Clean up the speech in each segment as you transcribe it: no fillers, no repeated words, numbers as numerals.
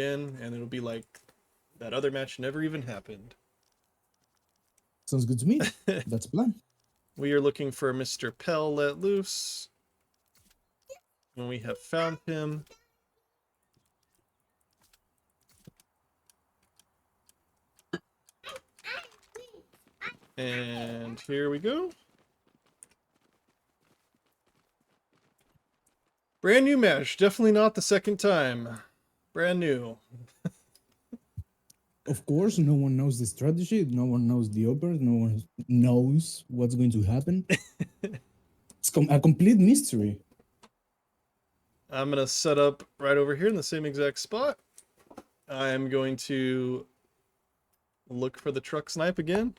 again, and it'll be like that other match never even happened. Sounds good to me. That's a plan. We are looking for Mr. Pell let loose. And we have found him. And here we go. Brand new match. Definitely not the second time. Brand new. Of course, no one knows the strategy. No one knows the operas. No one knows what's going to happen. It's a complete mystery. I'm going to set up right over here in the same exact spot. I'm going to look for the truck snipe again.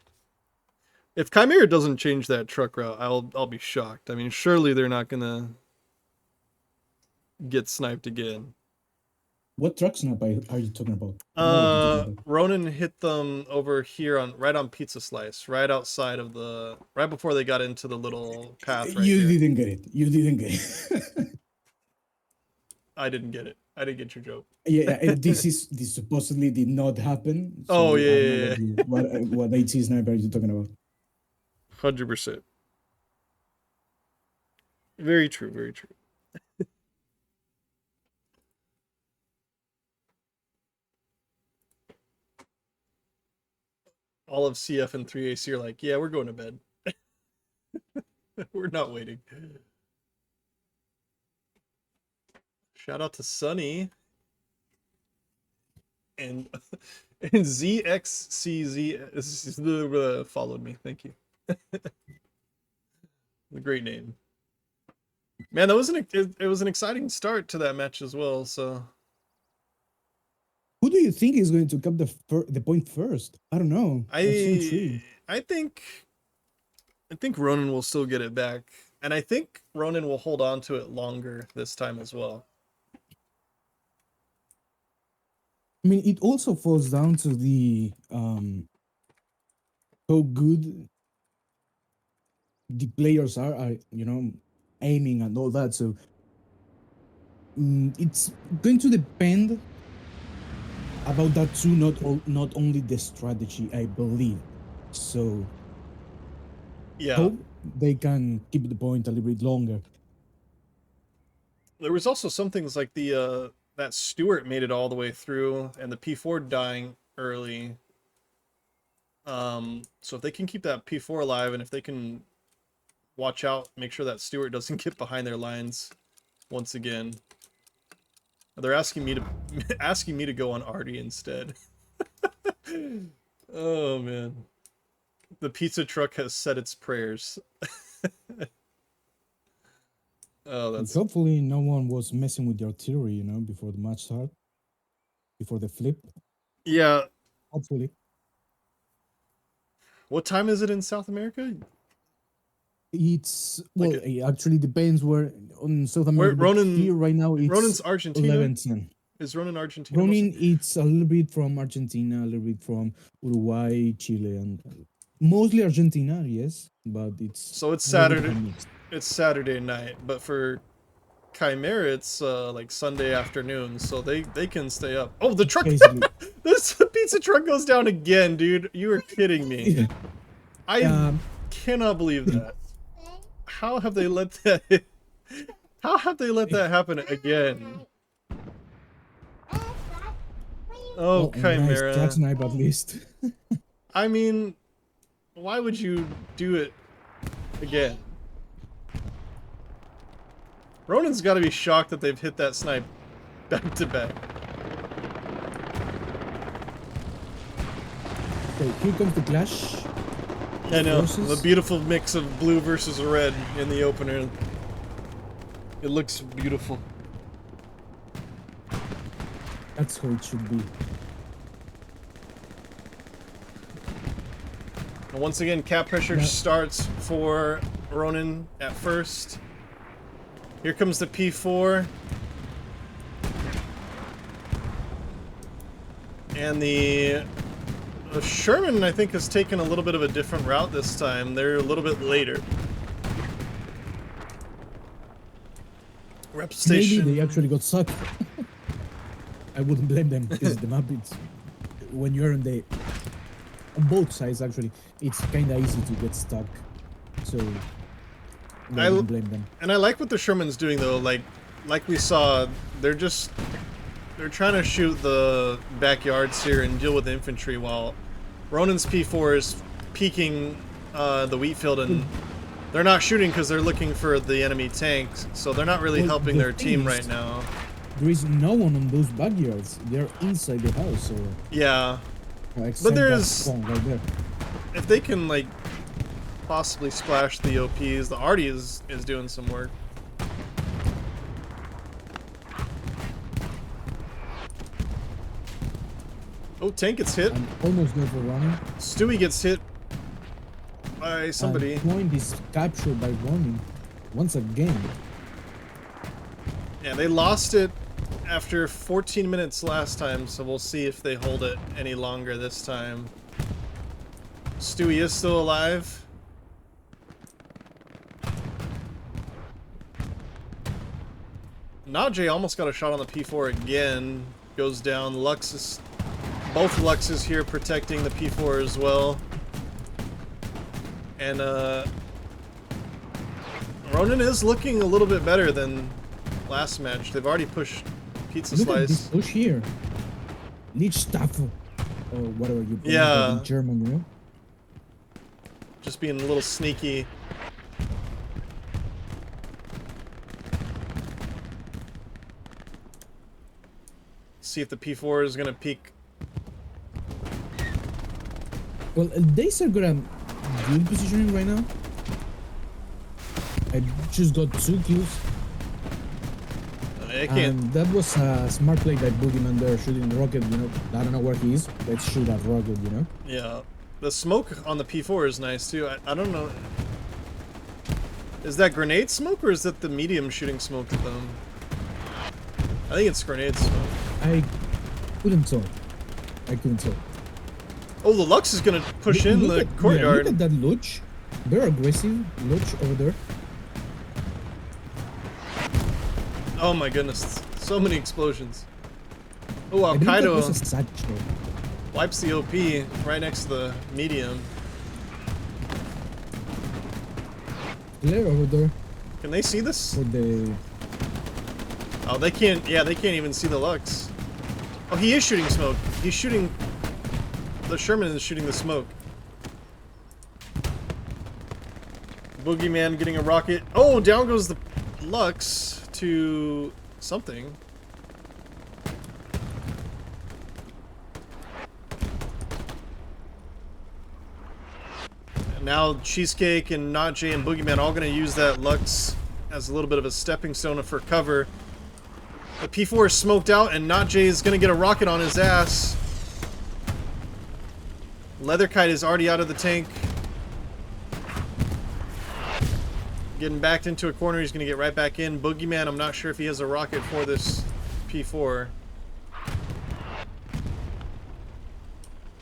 If Chimera doesn't change that truck route, I'll be shocked. I mean, surely they're not going to get sniped again. What truck snipe are you talking about? Ronin hit them over here right on Pizza Slice, right outside of right before they got into the little path right You here. didn't get it. You didn't get it. I didn't get it. I didn't get your joke. Yeah, this supposedly did not happen. So oh yeah. What HC sniper are you talking about? 100%. Very true. Very true. All of CF and 3AC are like, yeah, we're going to bed. We're not waiting. Shout out to Sunny. And ZXCZ followed me. Thank you. A great name. Man, that was it was an exciting start to that match as well, so. Who do you think is going to cap the point first? I don't know. I think Ronin will still get it back, and I think Ronin will hold on to it longer this time as well. I mean, it also falls down to the how good the players are, you know, aiming and all that. So it's going to depend about that too, not only the strategy, I believe. So yeah, hope they can keep the point a little bit longer. There was also some things like the that Stewart made it all the way through, and the P4 dying early. So if they can keep that P4 alive, and if they can watch out, make sure that Stewart doesn't get behind their lines once again. They're asking me to go on Artie instead. Oh man. The pizza truck has said its prayers. Oh, that's... Hopefully no one was messing with the artillery, you know, before the match started. Before the flip. Yeah. Hopefully. What time is it in South America? It's, well, like it actually depends where on South America. Ronin, here right now it's Ronin's Argentina. 11-10. Is Ronin Argentina? Ronin, it's a little bit from Argentina, a little bit from Uruguay, Chile, and mostly Argentina, yes, but it's... So it's Saturday. It's Saturday night, but for Chimera, it's like Sunday afternoon, so they can stay up. Oh, the truck! This pizza truck goes down again, dude. You are kidding me. I cannot believe that. How have they let that? How have they let that happen again? Oh, Chimera. Nice track snipe at least. I mean, why would you do it again? Ronin's got to be shocked that they've hit that snipe back to back. Okay, here comes the clash. I know, the beautiful mix of blue versus red in the opener. It looks beautiful. That's how it should be. And once again, cap pressure starts for Ronin at first. Here comes the P4. And the Sherman, I think, has taken a little bit of a different route this time. They're a little bit later. Rep station. Maybe they actually got sucked. I I wouldn't blame them because the map, it's when you're on both sides actually, it's kind of easy to get stuck. So I wouldn't blame them. And I like what the Sherman's doing though. Like we saw, they're trying to shoot the backyards here and deal with the infantry while Ronin's P4 is peeking the wheat field, and they're not shooting because they're looking for the enemy tanks, so they're not really helping their team right now. There is no one on those backyards. They're inside the house. So yeah, but there's right there. If they can like possibly splash the OPs, the Artie is doing some work. Oh, tank gets hit. I'm almost there for Ronin. Stewie gets hit by somebody. Point is captured by Ronin once again. Yeah, they lost it after 14 minutes last time, so we'll see if they hold it any longer this time. Stewie is still alive. Najee almost got a shot on the P4 again. Goes down. Both Luxes here protecting the P4 as well. And Ronin is looking a little bit better than last match. They've already pushed Pizza Look Slice. At this push here. Lichtstaffel. Or whatever you put in German, you know? Just being a little sneaky. See if the P4 is gonna peek. Well, they are good at good positioning right now. I just got 2 kills. And that was a smart play by Boogeyman there, shooting the rocket, you know. I don't know where he is. Let's shoot that rocket, you know. Yeah. The smoke on the P4 is nice too. I don't know. Is that grenade smoke or is that the medium shooting smoke at them? I think it's grenade smoke. I couldn't tell. Oh, the Lux is gonna push in the courtyard. Yeah, look at that Luch. Very aggressive Luch over there. Oh my goodness. So many explosions. Oh, Al-Qaeda wipes the OP right next to the medium. Flare over there. Can they see this? For the... Oh, they can't. Yeah, they can't even see the Lux. Oh, he is shooting smoke. He's shooting... The Sherman is shooting the smoke. Boogeyman getting a rocket. Oh, down goes the Lux to something. And now Cheesecake and Najee and Boogeyman all going to use that Lux as a little bit of a stepping stone for cover. The P4 is smoked out and Najee is going to get a rocket on his ass. Leatherkite is already out of the tank. Getting backed into a corner, he's going to get right back in. Boogeyman, I'm not sure if he has a rocket for this P4.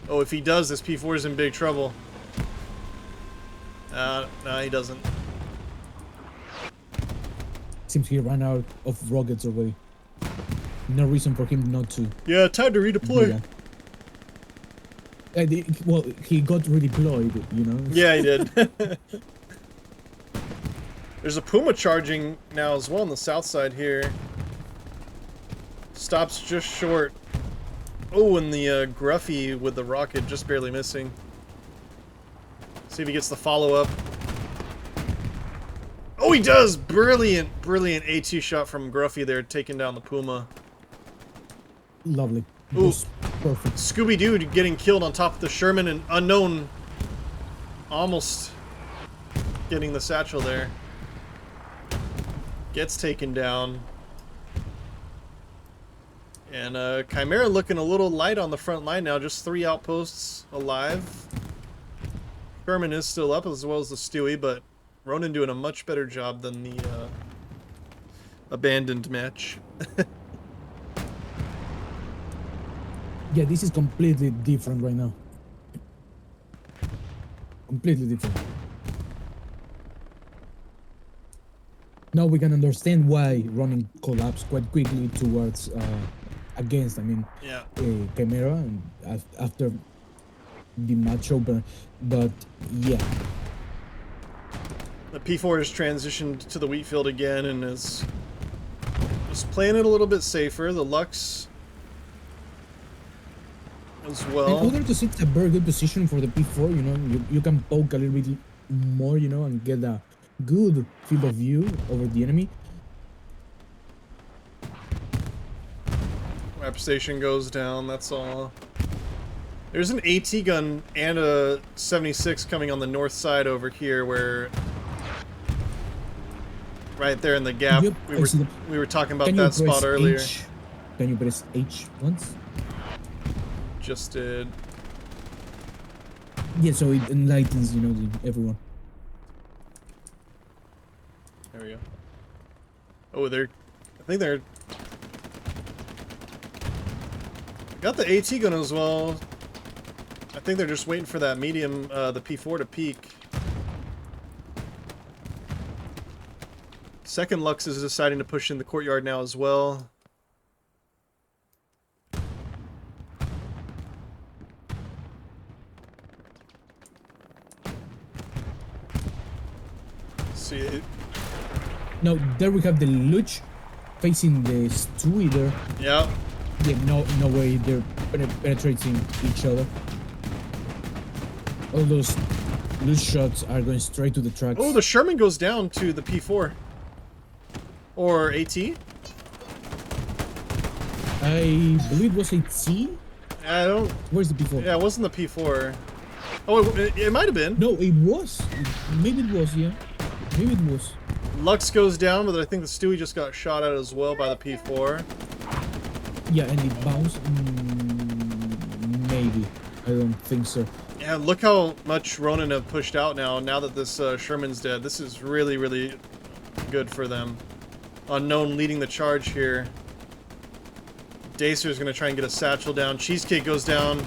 Oh, if he does, this P4 is in big trouble. No, he doesn't. Seems he ran out of rockets already. No reason for him not to. Yeah, time to redeploy. Yeah. Well, he got redeployed, you know? Yeah, he did. There's a Puma charging now as well on the south side here. Stops just short. Oh, and the Gruffy with the rocket just barely missing. See if he gets the follow-up. Oh, he does! Brilliant, brilliant AT shot from Gruffy there, taking down the Puma. Lovely. Ooh, perfect. Scooby-Doo getting killed on top of the Sherman, and Unknown almost getting the satchel there. Gets taken down. And Chimera looking a little light on the front line now, just 3 outposts alive. Sherman is still up as well as the Stewie, but Ronin doing a much better job than the abandoned match. Yeah, this is completely different right now. Completely different. Now we can understand why Ronin collapsed quite quickly towards against. I mean, Yeah. Chimera and after the match opener, but yeah, The P4 has transitioned to the wheat field again and is just playing it a little bit safer. The Lux as and well. other to it's a very good position for the P4. You know, you can poke a little bit more, you know, and get a good field of view over the enemy. Rep station goes down, that's all. There's an AT gun and a 76 coming on the north side over here where... Right there in the gap. Yep, We were talking about Can you that spot press earlier. H? Can you press H once? Just did. Yeah, so it enlightens, you know, everyone. There we go. Oh, I think they're... Got the AT gun as well. I think they're just waiting for that medium, the P4 to peak. Second Lux is deciding to push in the courtyard now as well. See it. Now, there we have the Luch facing the Stewie there. Yeah. Yeah, no way they're penetrating each other. All those loose shots are going straight to the tracks. Oh, the Sherman goes down to the P4. Or AT? I believe it was a T. I don't... Where's the P4? Yeah, it wasn't the P4. Oh, it might have been. No, it was. Maybe it was, yeah. Maybe it was. Lux goes down, but I think the Stewie just got shot at as well by the P4. Yeah, and it bounced. Maybe. I don't think so. Yeah, look how much Ronin have pushed out now that this Sherman's dead. This is really, really good for them. Unknown leading the charge here. Dacer's going to try and get a satchel down. Cheesecake goes down.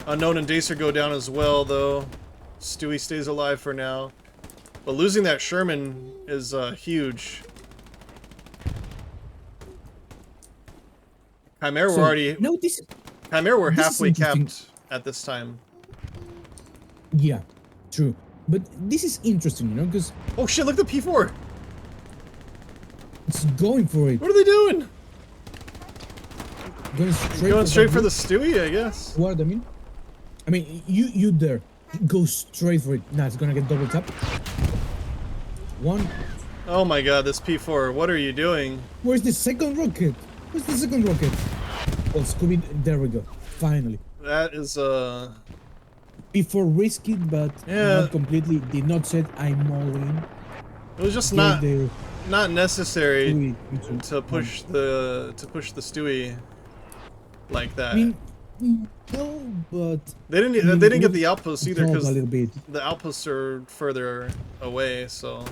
Unknown and Dacer go down as well, though. Stewie stays alive for now. But losing that Sherman is huge. Chimera were already... No, Chimera were this halfway is interesting. capped at this time. Yeah, true. But this is interesting, you know, because Oh shit, look at the P4! it's going for it. What are they doing? Going Straight for the Stewie, I guess. What I mean, you there. Go straight for it. Nah, it's gonna get double tap. One. Oh my god, this P4, what are you doing? Where's the second rocket? Where's the second rocket? Oh, Scooby, there we go. Finally. That is, Before risky, but Yeah. not completely. Did not said I'm all in. it was just Gave not necessary Stewie to push the Stewie like that. I mean, no, but they didn't get the outposts either a because little bit. the outposts are further away, so...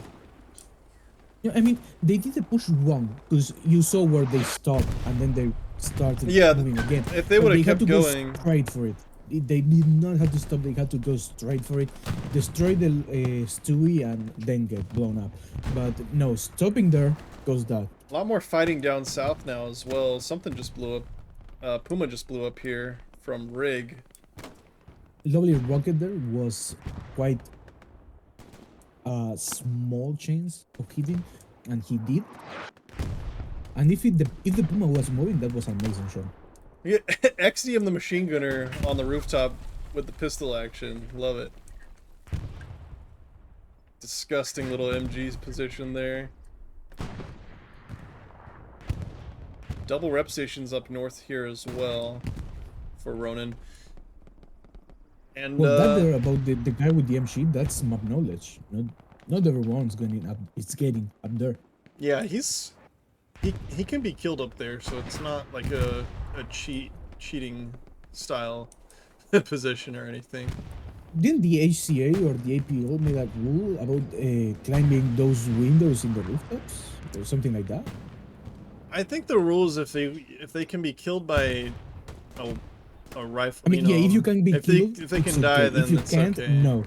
Yeah, I mean, they did the push wrong because you saw where they stopped and then they started Yeah, moving again. if they But would have had kept to go going... straight for it. They did not have to stop. They had to go straight for it, destroy the Stewie, and then get blown up. But no, stopping there goes that. A lot more fighting down south now as well. Something just blew up. Puma just blew up here from Rig. Lovely rocket there was quite small chance of hitting, and he did. And if the Puma was moving, that was an amazing shot. Yeah, XDM the machine gunner on the rooftop with the pistol action. Love it. Disgusting little MG's position there. Double rep stations up north here as well for Ronin. And Well, that there about the guy with the MG, that's map knowledge. Not everyone's going up. It's getting up there. yeah, he can be killed up there, so it's not like a cheating style position or anything. Didn't the HCA or the APO make a rule about climbing those windows in the rooftops or something like that? I think the rules if they can be killed by a rifle. I mean, yeah, if you can be killed, if they it's can die, okay. then if you it's can't, okay. no.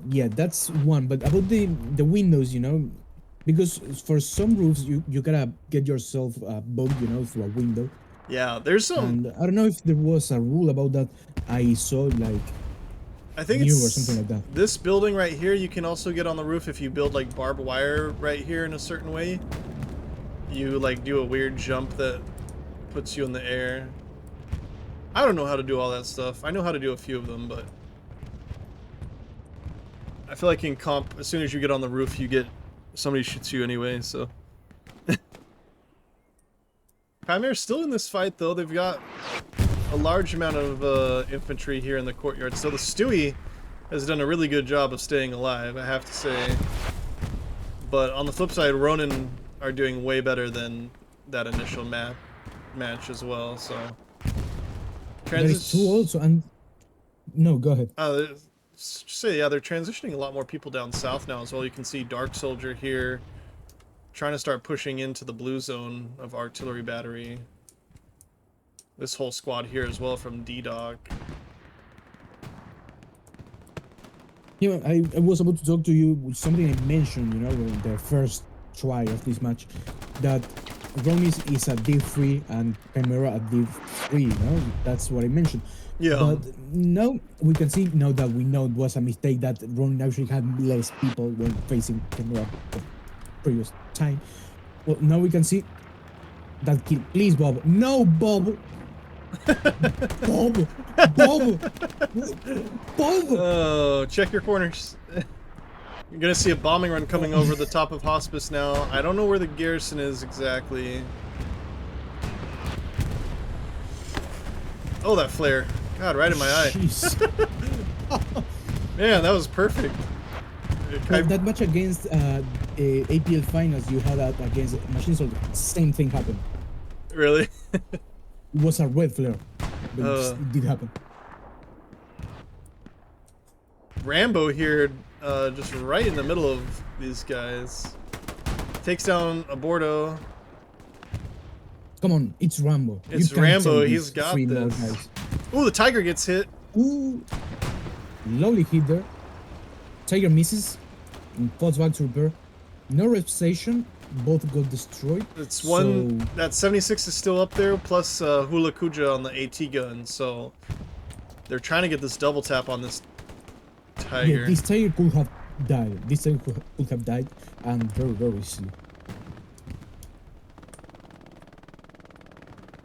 Yeah, that's one. But about the windows, you know, because for some roofs you gotta get yourself bugged, you know, through a window, Yeah, there's some. And I don't know if there was a rule about that. I saw like I think new or something it's like that. this building right here. You can also get on the roof if you build like barbed wire right here in a certain way. You like do a weird jump that puts you in the air. I don't know how to do all that stuff. I know how to do a few of them, but I feel like in comp, as soon as you get on the roof, you get somebody shoots you anyway. So Chimera's still in this fight though. They've got a large amount of infantry here in the courtyard. So the Stewie has done a really good job of staying alive, I have to say. But on the flip side, Ronin are doing way better than that initial match as well. So There is two also, and no, go ahead. Say yeah, they're transitioning a lot more people down south now as well. You can see Dark Soldier here, trying to start pushing into the blue zone of artillery battery. This whole squad here as well from D-Dog. Yeah, I was about to talk to you with something I mentioned, you know, in the first try of this match, that Ronin is a D3 and Chimera a D3, you know, that's what I mentioned. Yeah. But now we can see, now that we know it was a mistake, that Ronin actually had less people when facing Chimera the previous time. Well, now we can see that kill. Please, Bob. No, Bob! Bob! Bob! Bob! Oh, check your corners. You're gonna see a bombing run coming over the top of Hospice now. I don't know where the garrison is exactly. Oh, that flare. God, right in my eye. Man, that was perfect. Well, that match against APL Finals you had against Machine Soldier, same thing happened. Really? It was a red flare, but it did happen. Rambo here, just right in the middle of these guys. Takes down Aborto. Come on, it's Rambo. It's Rambo, he's got this. Ooh, the Tiger gets hit. Ooh, lovely hit there. Tiger misses and falls back to repair. No reputation, both got destroyed. It's one, so that 76 is still up there, plus Hula Kuja on the AT gun, so they're trying to get this double tap on this Tiger. Yeah, this Tiger could have died. This Tiger could have died, and very, very easily.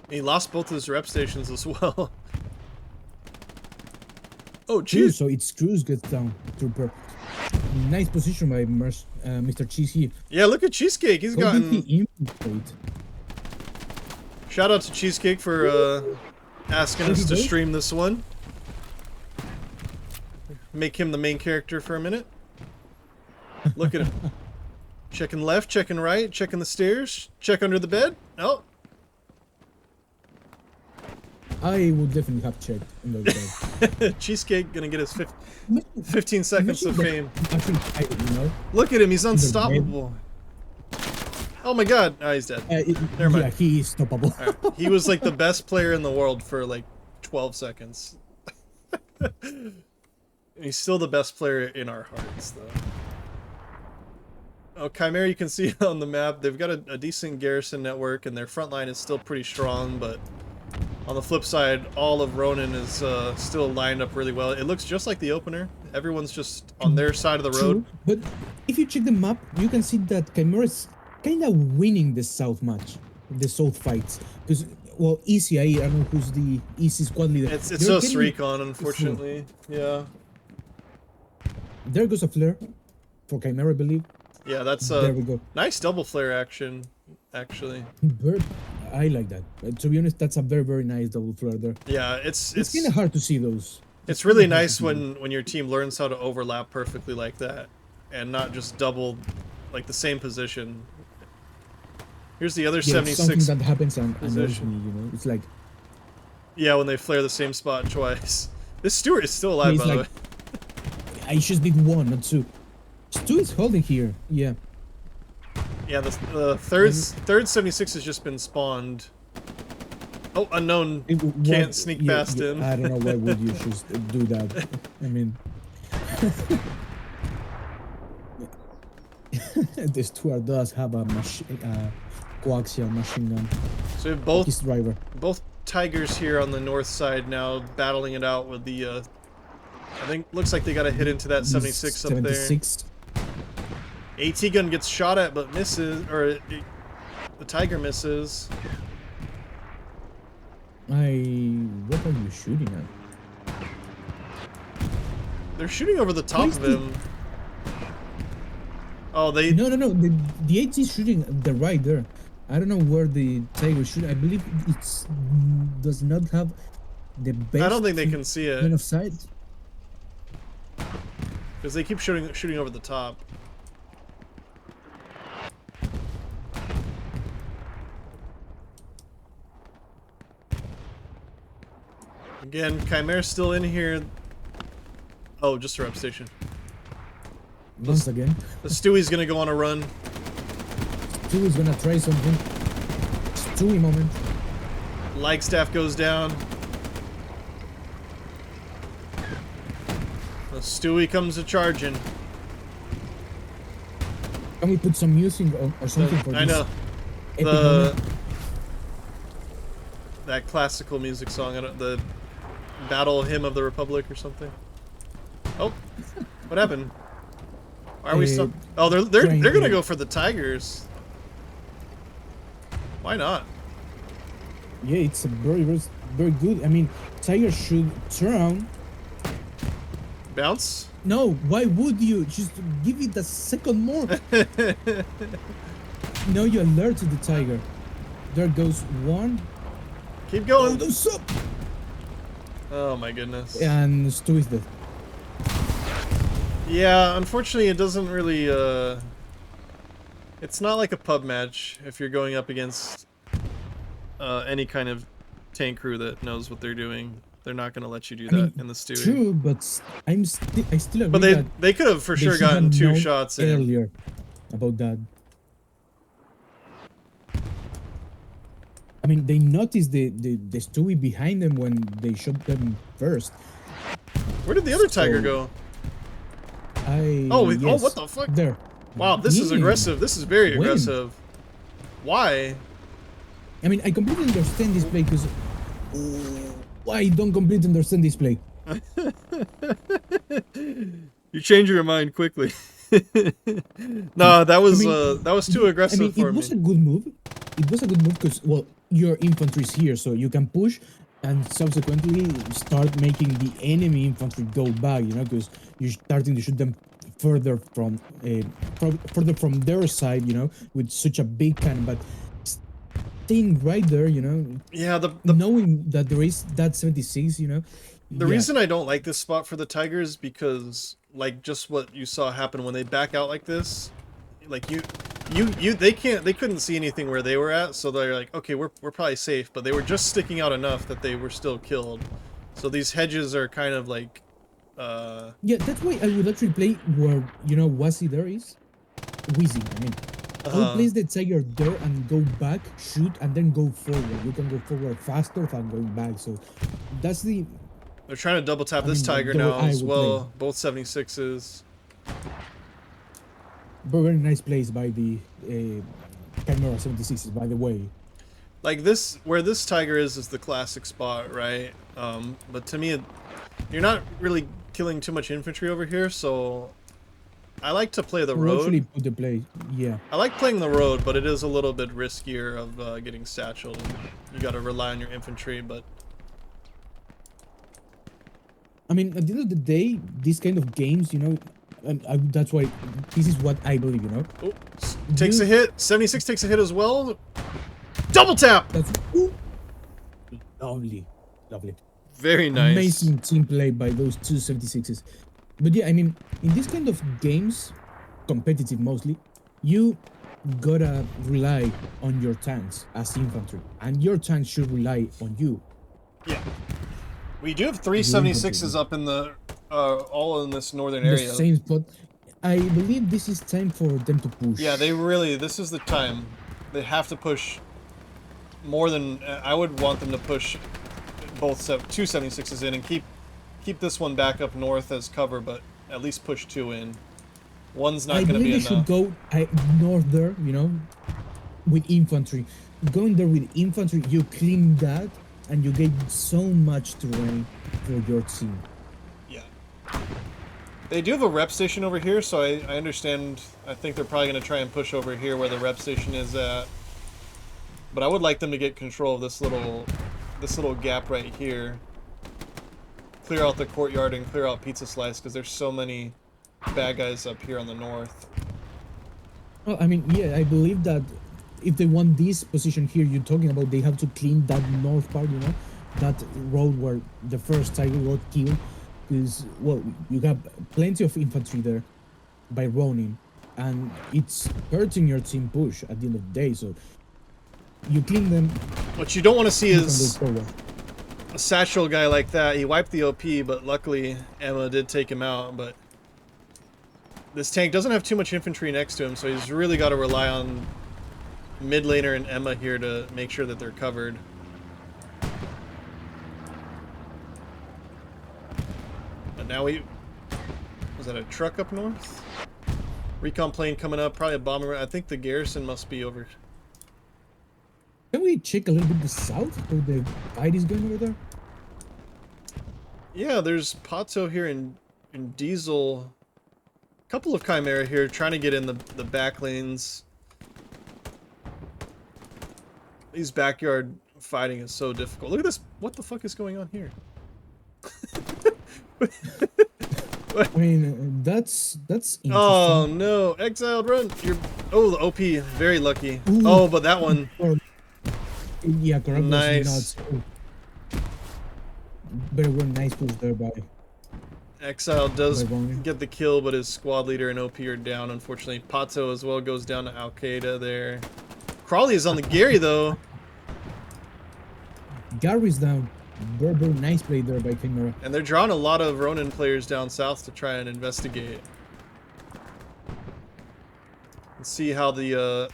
He lost both his rep stations as well. Oh, jeez. So it's Cruz gets down to repair. Nice position by Mr. Cheese here. Yeah, look at Cheesecake. He's gotten. Shout out to Cheesecake for asking us to stream this one. Make him the main character for a minute. Look at him. Checking left, checking right, checking the stairs, check under the bed. Oh. I would definitely have checked under the bed. Cheesecake gonna get his 15 seconds of fame. Actually, you know, look at him, he's unstoppable. Oh my god, oh, he's dead. Never mind. Yeah, he is stoppable. Right. He was like the best player in the world for like 12 seconds. He's still the best player in our hearts, though. Oh, Chimera, you can see on the map, they've got a decent garrison network, and their front line is still pretty strong, but on the flip side, all of Ronin is still lined up really well. It looks just like the opener. Everyone's just on their side of the road. But if you check the map, you can see that Chimera is kind of winning the South match, the South fights. Because, well, Easy, I don't know who's the Easy squad leader. It's just Recon, unfortunately. Yeah. There goes a flare for Chimera, I believe. Yeah, that's there we go. Nice double flare action, actually. I like that. To be honest, that's a very, very nice double flare there. Yeah, it's kind of hard to see those. It's really nice when your team learns how to overlap perfectly like that, and not just double, like the same position. Here's the other 76. Something that happens and annoys me, you know. It's like, yeah, when they flare the same spot twice. This Stewart is still alive, by the way. I just did one, not two. Stu is holding here. Yeah. Yeah, the third 76 has just been spawned. Oh, unknown can't sneak past him. I don't know why would you just do that. I mean, the Stuart does have a coaxial machine gun. So So we have his driver. both Tigers here on the north side now, battling it out with the, I think, looks like they got a hit into that 76 up there. 76. AT gun gets shot at but misses, or the Tiger misses. What are you shooting at? They're shooting over the top of him. Oh, they... No. The AT is shooting the right there. I don't know where the Tiger shoot. I believe it's does not have the best. I don't think they can see it. Line of sight. Because they keep shooting over the top. Again, Chimera's still in here. Oh, just a rep station. Once again. The Stewie's gonna go on a run. Stewie's gonna try something. Stewie moment. Lagstaff goes down. The Stewie comes a charging. Can we put some music or something for this? I know. Epic moment? That classical music song, the Battle Hymn of the Republic or something. Oh, what happened? Why are we still? Oh, they're gonna go for the Tigers. Why not? Yeah, it's a very good. I mean, Tiger should turn. Bounce? No, why would you? Just give it a second more. No, you alert the Tiger. There goes one. Keep going. Oh, those up. Oh my goodness. And Stu is dead. Yeah, unfortunately it doesn't really, it's not like a pub match if you're going up against any kind of tank crew that knows what they're doing. They're not going to let you do that in the Stewie. True, but I still agree but they could have for sure gotten 2 shots in. Earlier about that. I mean, they noticed the Stewie behind them when they shot them first. Where did the other Tiger go? Yes, oh, what the fuck? There. Wow, this is aggressive. This is very aggressive. Why? I mean, I completely understand this play because... I don't completely understand this play. You change your mind quickly. No, that was too aggressive for me. It was a good move. It was a good move because, well, your infantry is here, so you can push and subsequently start making the enemy infantry go back, you know, because you're starting to shoot them further from their side, you know, with such a big cannon, but staying right there, you know. Yeah, knowing that there is that 76, you know. The reason I don't like this spot for the Tigers because, like, just what you saw happen when they back out like this, like they couldn't see anything where they were at, so they're like, okay, we're probably safe, but they were just sticking out enough that they were still killed. So these hedges are kind of like, yeah, that's why I would actually play where, you know, Wazzy there is. Wheezy, I mean. I would place the Tiger there and go back, shoot, and then go forward. You can go forward faster than going back, so that's the... They're trying to double tap this Tiger now as well. Both 76s. Very nice place by the Chimera 76s, by the way. Like this, where this Tiger is the classic spot, right? But to me, you're not really killing too much infantry over here, so I like to play the road. Actually put the play, yeah. I like playing the road, but it is a little bit riskier of getting satcheled. You got to rely on your infantry, but... I mean, at the end of the day, these kind of games, you know, that's why this is what I believe, you know. Oh, takes a hit. 76 takes a hit as well. Double tap. That's lovely. Very nice. Amazing team play by those two 76s. But yeah, I mean, in this kind of games, competitive mostly, you gotta rely on your tanks as infantry, and your tanks should rely on you. Yeah. We do have 3 76s up in the, all in this northern area. The same spot. I believe this is time for them to push. Yeah, this is the time. They have to push more than, I would want them to push both 2 76s in and keep this one back up north as cover, but at least push 2 in. One's not going to be enough. I believe they should go north there, you know, with infantry. Going there with infantry, you clean that, and you get so much terrain for your team. Yeah. They do have a rep station over here, so I understand. I think they're probably going to try and push over here where the rep station is at. But I would like them to get control of this little gap right here. Clear out the courtyard and clear out Pizza Slice, because there's so many bad guys up here on the north. Well, I mean, yeah, I believe that if they want this position here you're talking about, they have to clean that north part, you know, that road where the first tiger got killed. Because, well, you have plenty of infantry there by Ronin, and it's hurting your team push at the end of the day, so you clean them. What you don't want to see you can go is forward. a satchel guy like that. He wiped the OP, but luckily Emma did take him out. But this tank doesn't have too much infantry next to him, so he's really got to rely on mid laner and Emma here to make sure that they're covered. But now was that a truck up north? Recon plane coming up, probably a bomber. I think the garrison must be over. Can we check a little bit the south how the fight is going over there? Yeah, there's Pato here in Diesel. A couple of Chimera here trying to get in the back lanes. These backyard fighting is so difficult. Look at this. What the fuck is going on here? I mean, that's interesting. Oh no, exiled, run! Oh, the OP, very lucky. Ooh. Oh, but that one. Yeah, correct. Nice. Very well, nice push there by. Exile does get the kill, but his squad leader and OP are down, unfortunately. Pato as well goes down to Al Qaeda there. Crawley is on the Gary though. Gary's down. Very, very nice play there by Chimera. And they're drawing a lot of Ronin players down south to try and investigate. Let's see how the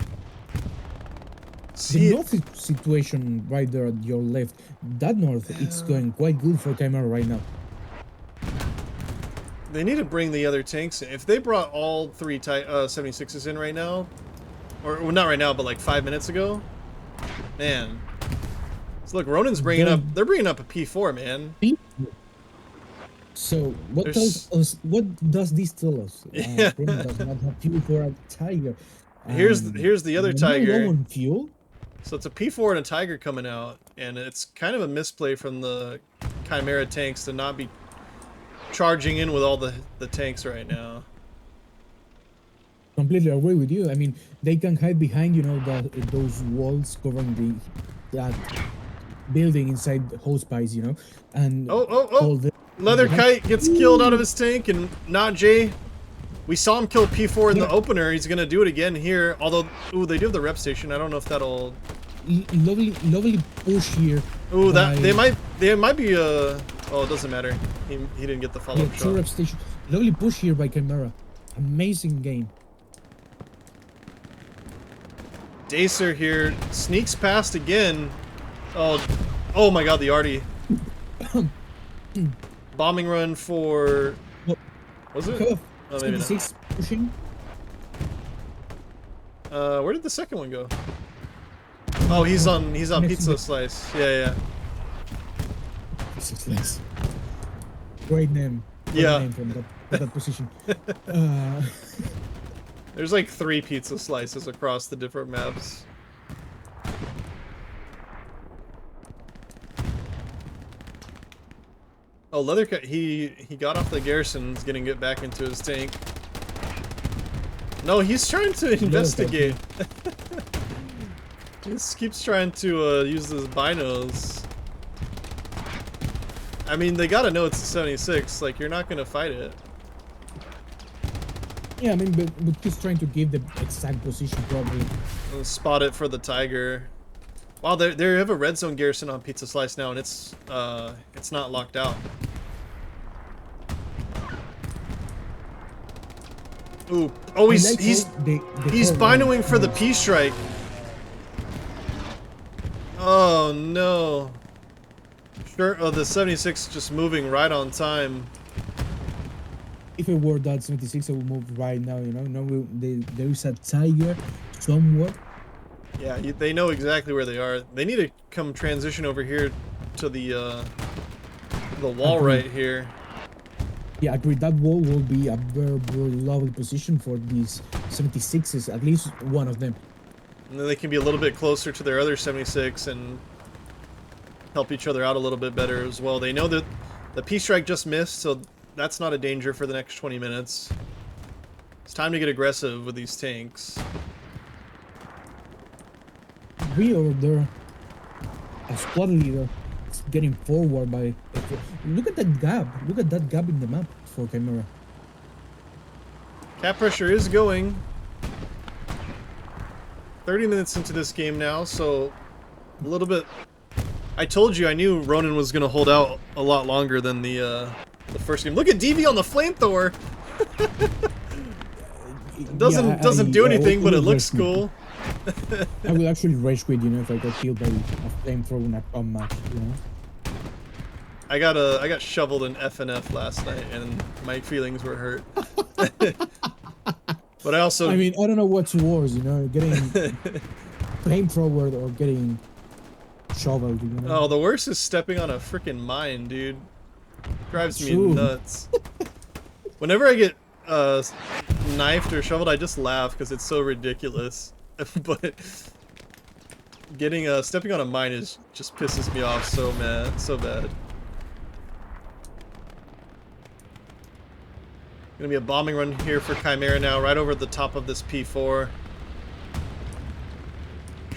north situation right there at your left. That north, it's going quite good for Chimera right now. They need to bring the other tanks in. If they brought all three 76s in right now, or well, not right now, but like 5 minutes ago, man. So look, Ronin's bringing up. They're bringing up a P4, man. So what tells us? What does this tell us? Yeah. Ronin does not have fuel for a tiger. Here's the other tiger. Low on fuel. So it's a P4 and a tiger coming out, and it's kind of a misplay from the Chimera tanks to not be charging in with all the tanks right now. Completely agree with you. I mean, they can hide behind, you know, those walls covering that building inside the hose pies, you know, and Leather Kite gets killed out of his tank, and not Jay. We saw him kill P4 in the opener. He's gonna do it again here. Although, ooh, they do have the rep station. I don't know if that'll. Lovely push here. Ooh, that they might be oh, it doesn't matter. He didn't get the follow-up shot. Rep station. Lovely push here by Chimera. Amazing game. Dacer here sneaks past again. Oh my God, the Artie. Bombing run for. Was it? Oh, maybe not. Pushing. Where did the second one go? Oh, he's on Pizza Slice. Yeah. Pizza Slice. Great name. Great name from that position. There's like 3 Pizza Slices across the different maps. Oh, Leathercut, he got off the garrison, he's gonna get back into his tank. No, he's trying to investigate. He just keeps trying to use his binos. I mean, they gotta know it's a 76, like, you're not gonna fight it. Yeah, I mean, but he's trying to give the exact position, probably. Spot it for the tiger. Wow, they have a red zone garrison on Pizza Slice now, and it's not locked out. Ooh, oh, he's binoing for the P strike. Oh no. Sure. Oh, the 76 just moving right on time. If it were that 76, I would move right now. You know, there is a tiger somewhere Yeah, they know exactly where they are. They need to come transition over here to the wall Agreed. right here. Yeah, agreed. That wall will be a very, very lovely position for these 76s, at least one of them. And then they can be a little bit closer to their other 76 and help each other out a little bit better as well. They know that the P-Strike just missed, so that's not a danger for the next 20 minutes. It's time to get aggressive with these tanks. We over there, a squad leader, is getting forward by. Look at that gap. Look at that gap in the map for Chimera. Cap pressure is going. 30 minutes into this game now, so a little bit. I told you I knew Ronin was gonna hold out a lot longer than the first game. Look at DV on the flamethrower. It doesn't do anything, but it looks cool. I would actually rage quit, you know, if I got killed by a flamethrower in a com match, you know. I got shoveled in FNF last night, and my feelings were hurt. But I mean, I don't know what's worse, you know, getting flamethrower or getting shoveled, you know. Oh, the worst is stepping on a freaking mine, dude. Drives me True. nuts. Whenever I get knifed or shoveled, I just laugh because it's so ridiculous. But getting stepping on a mine is just pisses me off so bad. Gonna be a bombing run here for Chimera now, right over the top of this P4.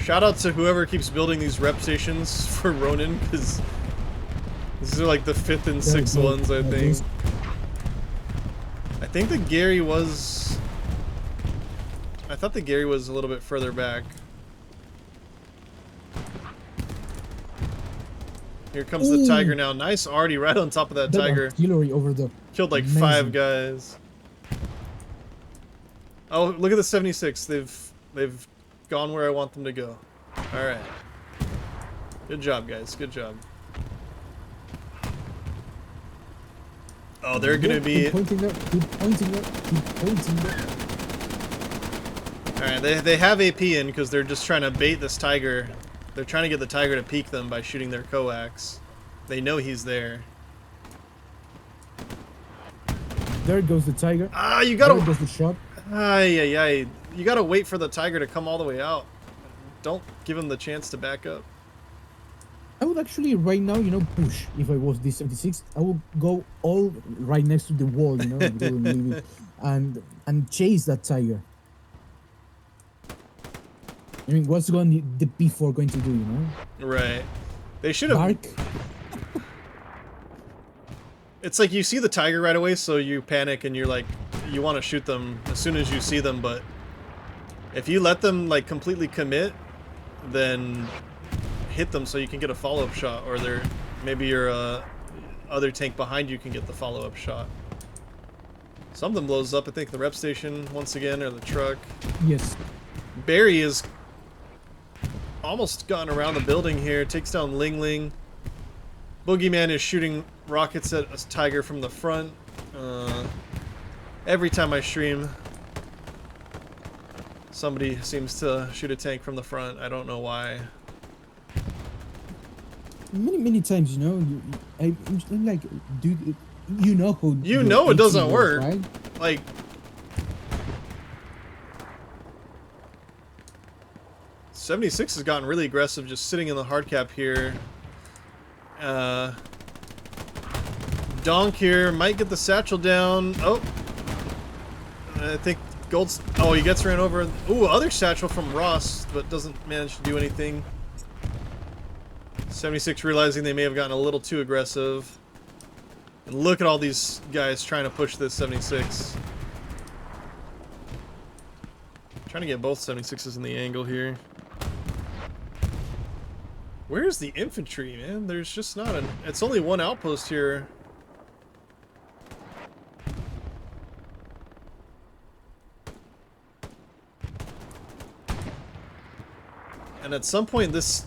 Shout out to whoever keeps building these rep stations for Ronin, because these are like the 5th and 6th ones, I think. I think that Gary was... I thought that Gary was a little bit further back. Here comes the Tiger now. Nice arty right on top of that Tiger. Artillery over the... Killed like 5 guys. Oh, look at the 76. They've gone where I want them to go. All right. Good job, guys. Good job. Oh, they're gonna be. Keep pointing there. Keep pointing there. Keep pointing there. All right. They have AP in because they're just trying to bait this Tiger. They're trying to get the Tiger to peek them by shooting their coax. They know he's there. There goes the Tiger. Ah, you gotta. There goes the shot. Ay. You gotta wait for the Tiger to come all the way out. Don't give him the chance to back up. I would actually right now, you know, push. If I was this 76, I would go all right next to the wall, you know, leave it, and chase that Tiger. I mean, what's the P4 going to do, you know? Right. They should have. Bark. It's like you see the Tiger right away, so you panic and you're like, you want to shoot them as soon as you see them, but if you let them like completely commit, then hit them so you can get a follow-up shot, or maybe your other tank behind you can get the follow-up shot. Something blows up, I think the rep station once again, or the truck. Yes. Barry is almost gotten around the building here, takes down Ling Ling. Boogeyman is shooting rockets at a Tiger from the front. Every time I stream, somebody seems to shoot a tank from the front. I don't know why. Many times, you know, I'm like, dude, you know who. You know it doesn't work, right? Like. '76 has gotten really aggressive, just sitting in the hard cap here. Donk here might get the satchel down. Oh, I think Gold's. Oh, he gets ran over. Ooh, other satchel from Ross, but doesn't manage to do anything. 76 realizing they may have gotten a little too aggressive. And look at all these guys trying to push this 76. Trying to get both 76s in the angle here. Where's the infantry, man? There's just not an... It's only one outpost here. And at some point this...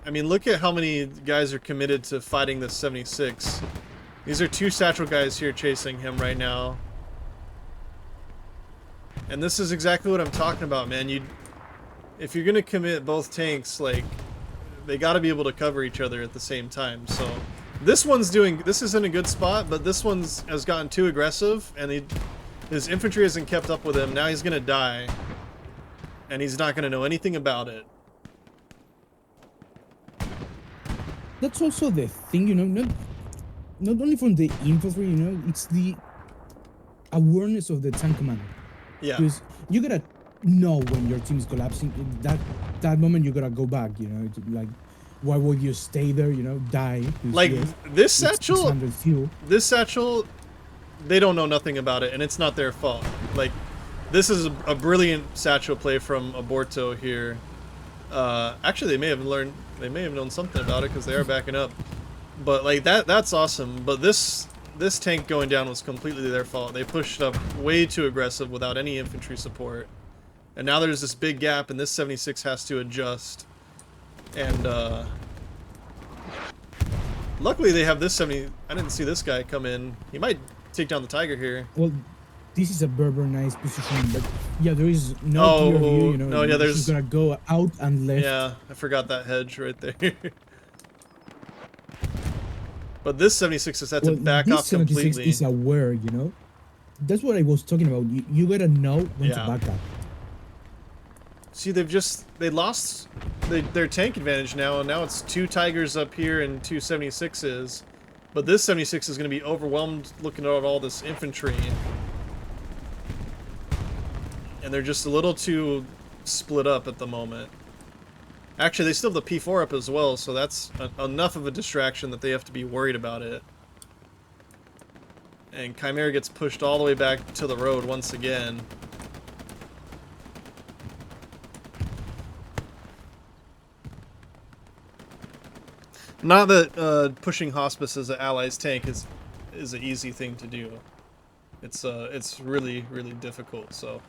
I mean, look at how many guys are committed to fighting this 76. These are 2 satchel guys here chasing him right now. And this is exactly what I'm talking about, man. if you're gonna commit both tanks, like, they got to be able to cover each other at the same time. So this is in a good spot, but this one's has gotten too aggressive, and his infantry hasn't kept up with him. Now he's gonna die, and he's not gonna know anything about it. That's also the thing, you know, not only from the infantry, you know, it's the awareness of the tank commander. Yeah. Because you gotta know when your team is collapsing. That moment you gotta go back, you know, like, why would you stay there, you know, die? Like, yes, this satchel, fuel. they don't know nothing about it, and it's not their fault. Like, this is a brilliant satchel play from Aborto here. Actually, they may have known something about it, because they are backing up. But, like, that's awesome. But this tank going down was completely their fault. They pushed up way too aggressive without any infantry support. And now there's this big gap, and this 76 has to adjust. And, luckily they have this 70... I didn't see this guy come in. He might take down the Tiger here. Well, this is a very nice position, but yeah, there is no clear view, you know. No, yeah, there's... He's gonna go out and left. Yeah, I forgot that hedge right there. But this 76 has had to back off completely. This 76 is aware, you know. That's what I was talking about. You gotta know when to back up. See, they lost their tank advantage now, and now it's 2 Tigers up here and 2 76s. But this 76 is going to be overwhelmed looking at all this infantry. And they're just a little too split up at the moment. Actually, they still have the P4 up as well, so that's enough of a distraction that they have to be worried about it. And Chimera gets pushed all the way back to the road once again. Not that pushing Hospice as an ally's tank is an easy thing to do. It's really, really difficult, so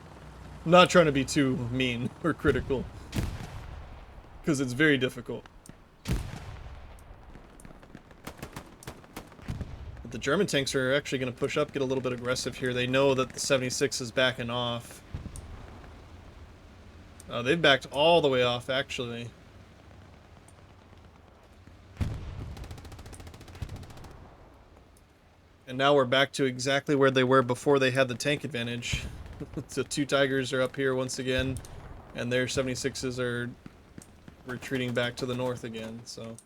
I'm not trying to be too mean or critical, because it's very difficult. But the German tanks are actually going to push up, get a little bit aggressive here. They know that the 76 is backing off. They've backed all the way off, actually. And now we're back to exactly where they were before they had the tank advantage. So 2 Tigers are up here once again, and their 76s are retreating back to the north again, so...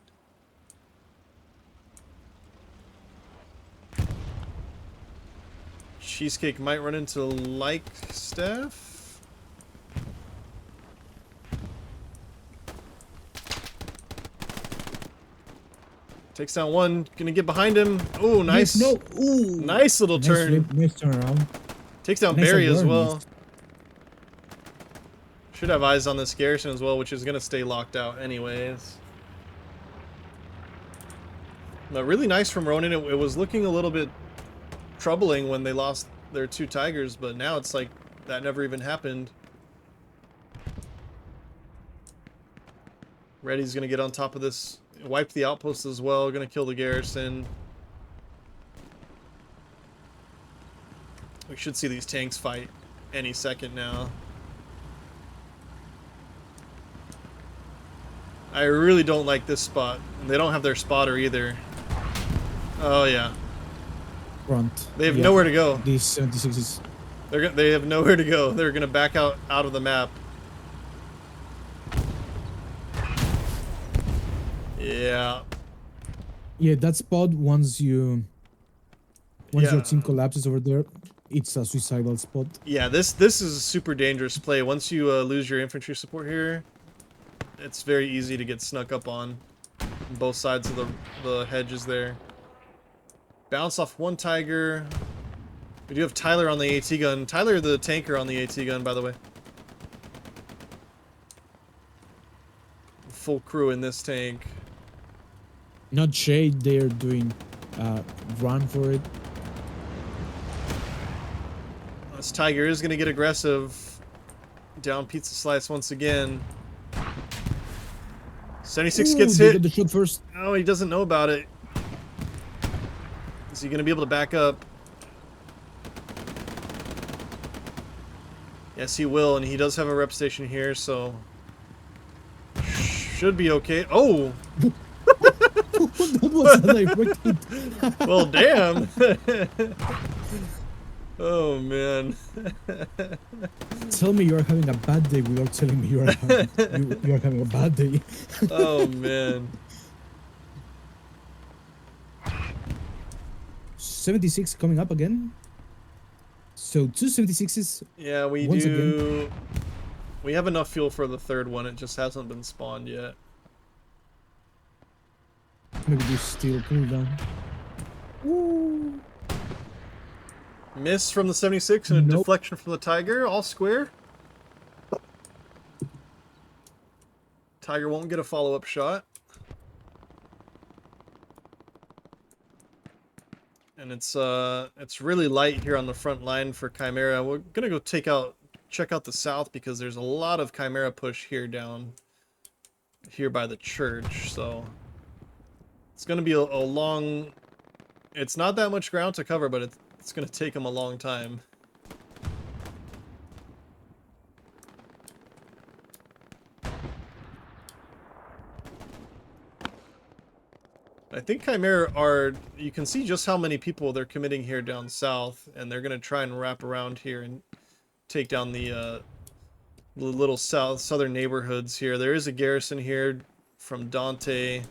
Cheesecake might run into Likestaff? Takes down one, gonna get behind him. Oh, nice. No, ooh. Nice little turn. Nice turn around. Takes down Nice Barry as awareness. well. Should have eyes on this garrison as well, which is gonna stay locked out anyways. But really nice from Ronin. It was looking a little bit troubling when they lost their 2 Tigers, but now it's like that never even happened. Reddy's gonna get on top of this. Wipe the outpost as well. Gonna kill the garrison. We should see these tanks fight any second now. I really don't like this spot. They don't have their spotter either. Oh yeah. Front. They have nowhere to go. These 76s. They have nowhere to go. They're gonna back out of the map. Yeah. Yeah, that spot once your team collapses over there, it's a suicidal spot. Yeah, this is a super dangerous play. Once you lose your infantry support here, it's very easy to get snuck up on both sides of the hedges there. Bounce off 1 Tiger. We do have Tyler on the AT gun. Tyler the tanker on the AT gun, by the way. Full crew in this tank. Not Shade, they're doing run for it. This Tiger is going to get aggressive. Down Pizza Slice once again. 76 gets hit. Get the shot first. Oh, he doesn't know about it. Is he going to be able to back up? Yes, he will, and he does have a rep station here, so Should be okay. Oh! That was a direct hit. Well, damn! Oh, man. Tell me you're having a bad day without telling me you're having a bad day. Oh, man. 76 coming up again. So 276s. Yeah, we once do. Again. We have enough fuel for the third one. It just hasn't been spawned yet. Maybe this still cool down. Ooh. Miss from the 76 and a Nope. deflection from the Tiger. All square. Tiger won't get a follow-up shot. And it's really light here on the front line for Chimera. We're gonna go check out the south because there's a lot of Chimera push here down here by the church. So it's gonna be a long. It's not that much ground to cover, but it's gonna take them a long time. I think Chimera are, you can see just how many people they're committing here down south, and they're going to try and wrap around here and take down the little southern neighborhoods here. There is a garrison here from Dante.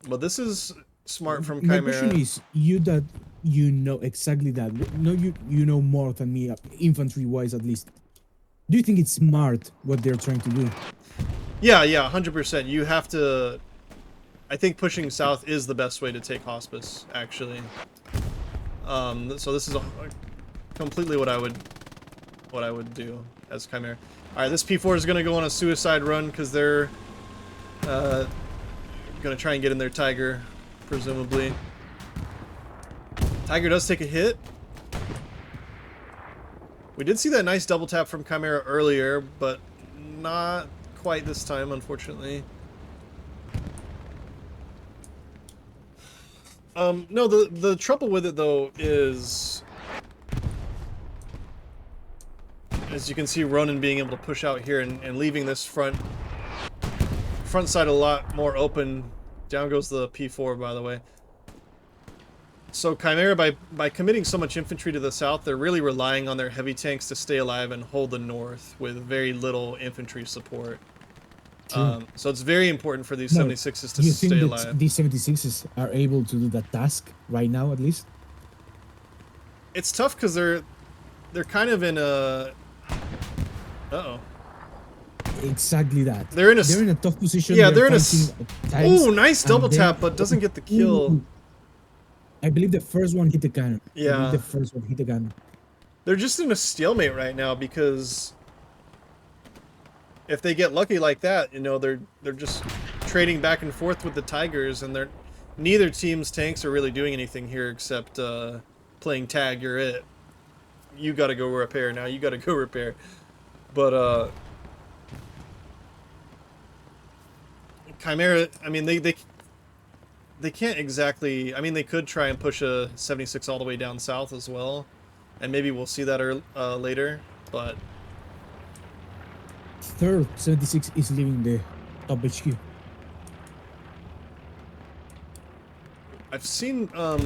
But this is smart from Chimera. My question is, you know exactly that. No, you know more than me, infantry-wise at least. Do you think it's smart what they're trying to do? Yeah, 100%. You have to... I think pushing south is the best way to take Hospice, actually. So this is completely what I would do as Chimera. All right, this P4 is gonna go on a suicide run because they're gonna try and get in their Tiger, presumably. Tiger does take a hit. We did see that nice double tap from Chimera earlier, but not quite this time, unfortunately. No, the trouble with it though is, as you can see, Ronin being able to push out here and leaving this front side a lot more open. Down goes the P4, by the way. So Chimera, by committing so much infantry to the south, they're really relying on their heavy tanks to stay alive and hold the north with very little infantry support. So it's very important for these 76s to stay alive. These 76s are able to do that task right now, at least? It's tough because they're kind of in a... Uh-oh. Exactly that. They're in a tough position. Yeah, they're in a... Ooh, nice double tap, but doesn't get the kill. Ooh. I believe the first one hit the cannon. Yeah. The first one hit the cannon. They're just in a stalemate right now because... if they get lucky like that, you know, they're just trading back and forth with the Tigers, and neither team's tanks are really doing anything here except playing tag. You're it. You got to go repair now. You got to go repair. But Chimera, I mean, they can't exactly. I mean, they could try and push a 76 all the way down south as well, and maybe we'll see that later. But third 76 is leaving the top HQ. I've seen I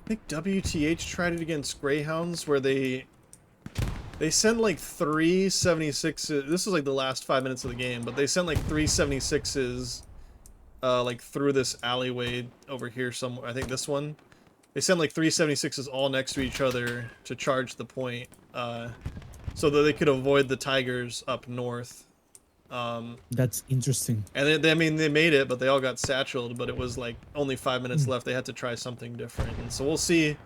think WTH tried it against Greyhounds where they sent like 3 76s. This was like the last 5 minutes of the game, but they sent like 3 76s like through this alleyway over here somewhere. I think this one. They sent like 3 76s all next to each other to charge the point. So that they could avoid the Tigers up north. That's interesting. And I mean, they made it, but they all got satcheled. But it was like only 5 minutes left. They had to try something different. And so we'll see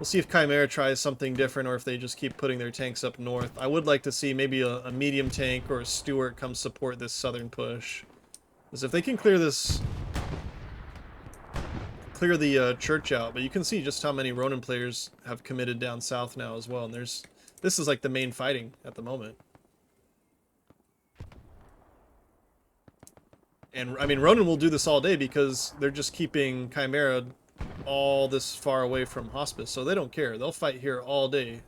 if Chimera tries something different or if they just keep putting their tanks up north. I would like to see maybe a medium tank or a Stuart come support this southern push. Because if they can clear the church out, but you can see just how many Ronin players have committed down south now as well. And this is like the main fighting at the moment. And I mean, Ronin will do this all day because they're just keeping Chimera all this far away from Hospice, so they don't care. They'll fight here all day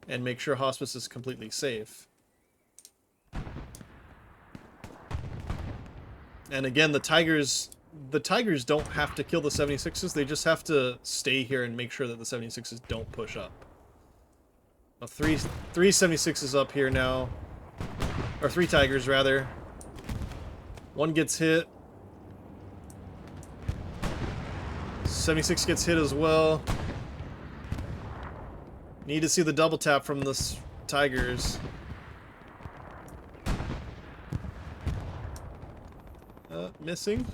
and make sure Hospice is completely safe. And again, the Tigers don't have to kill the 76s. They just have to stay here and make sure that the 76s don't push up. Three 76s up here now. Or 3 Tigers, rather. One gets hit. 76 gets hit as well. Need to see the double tap from the Tigers. Missing.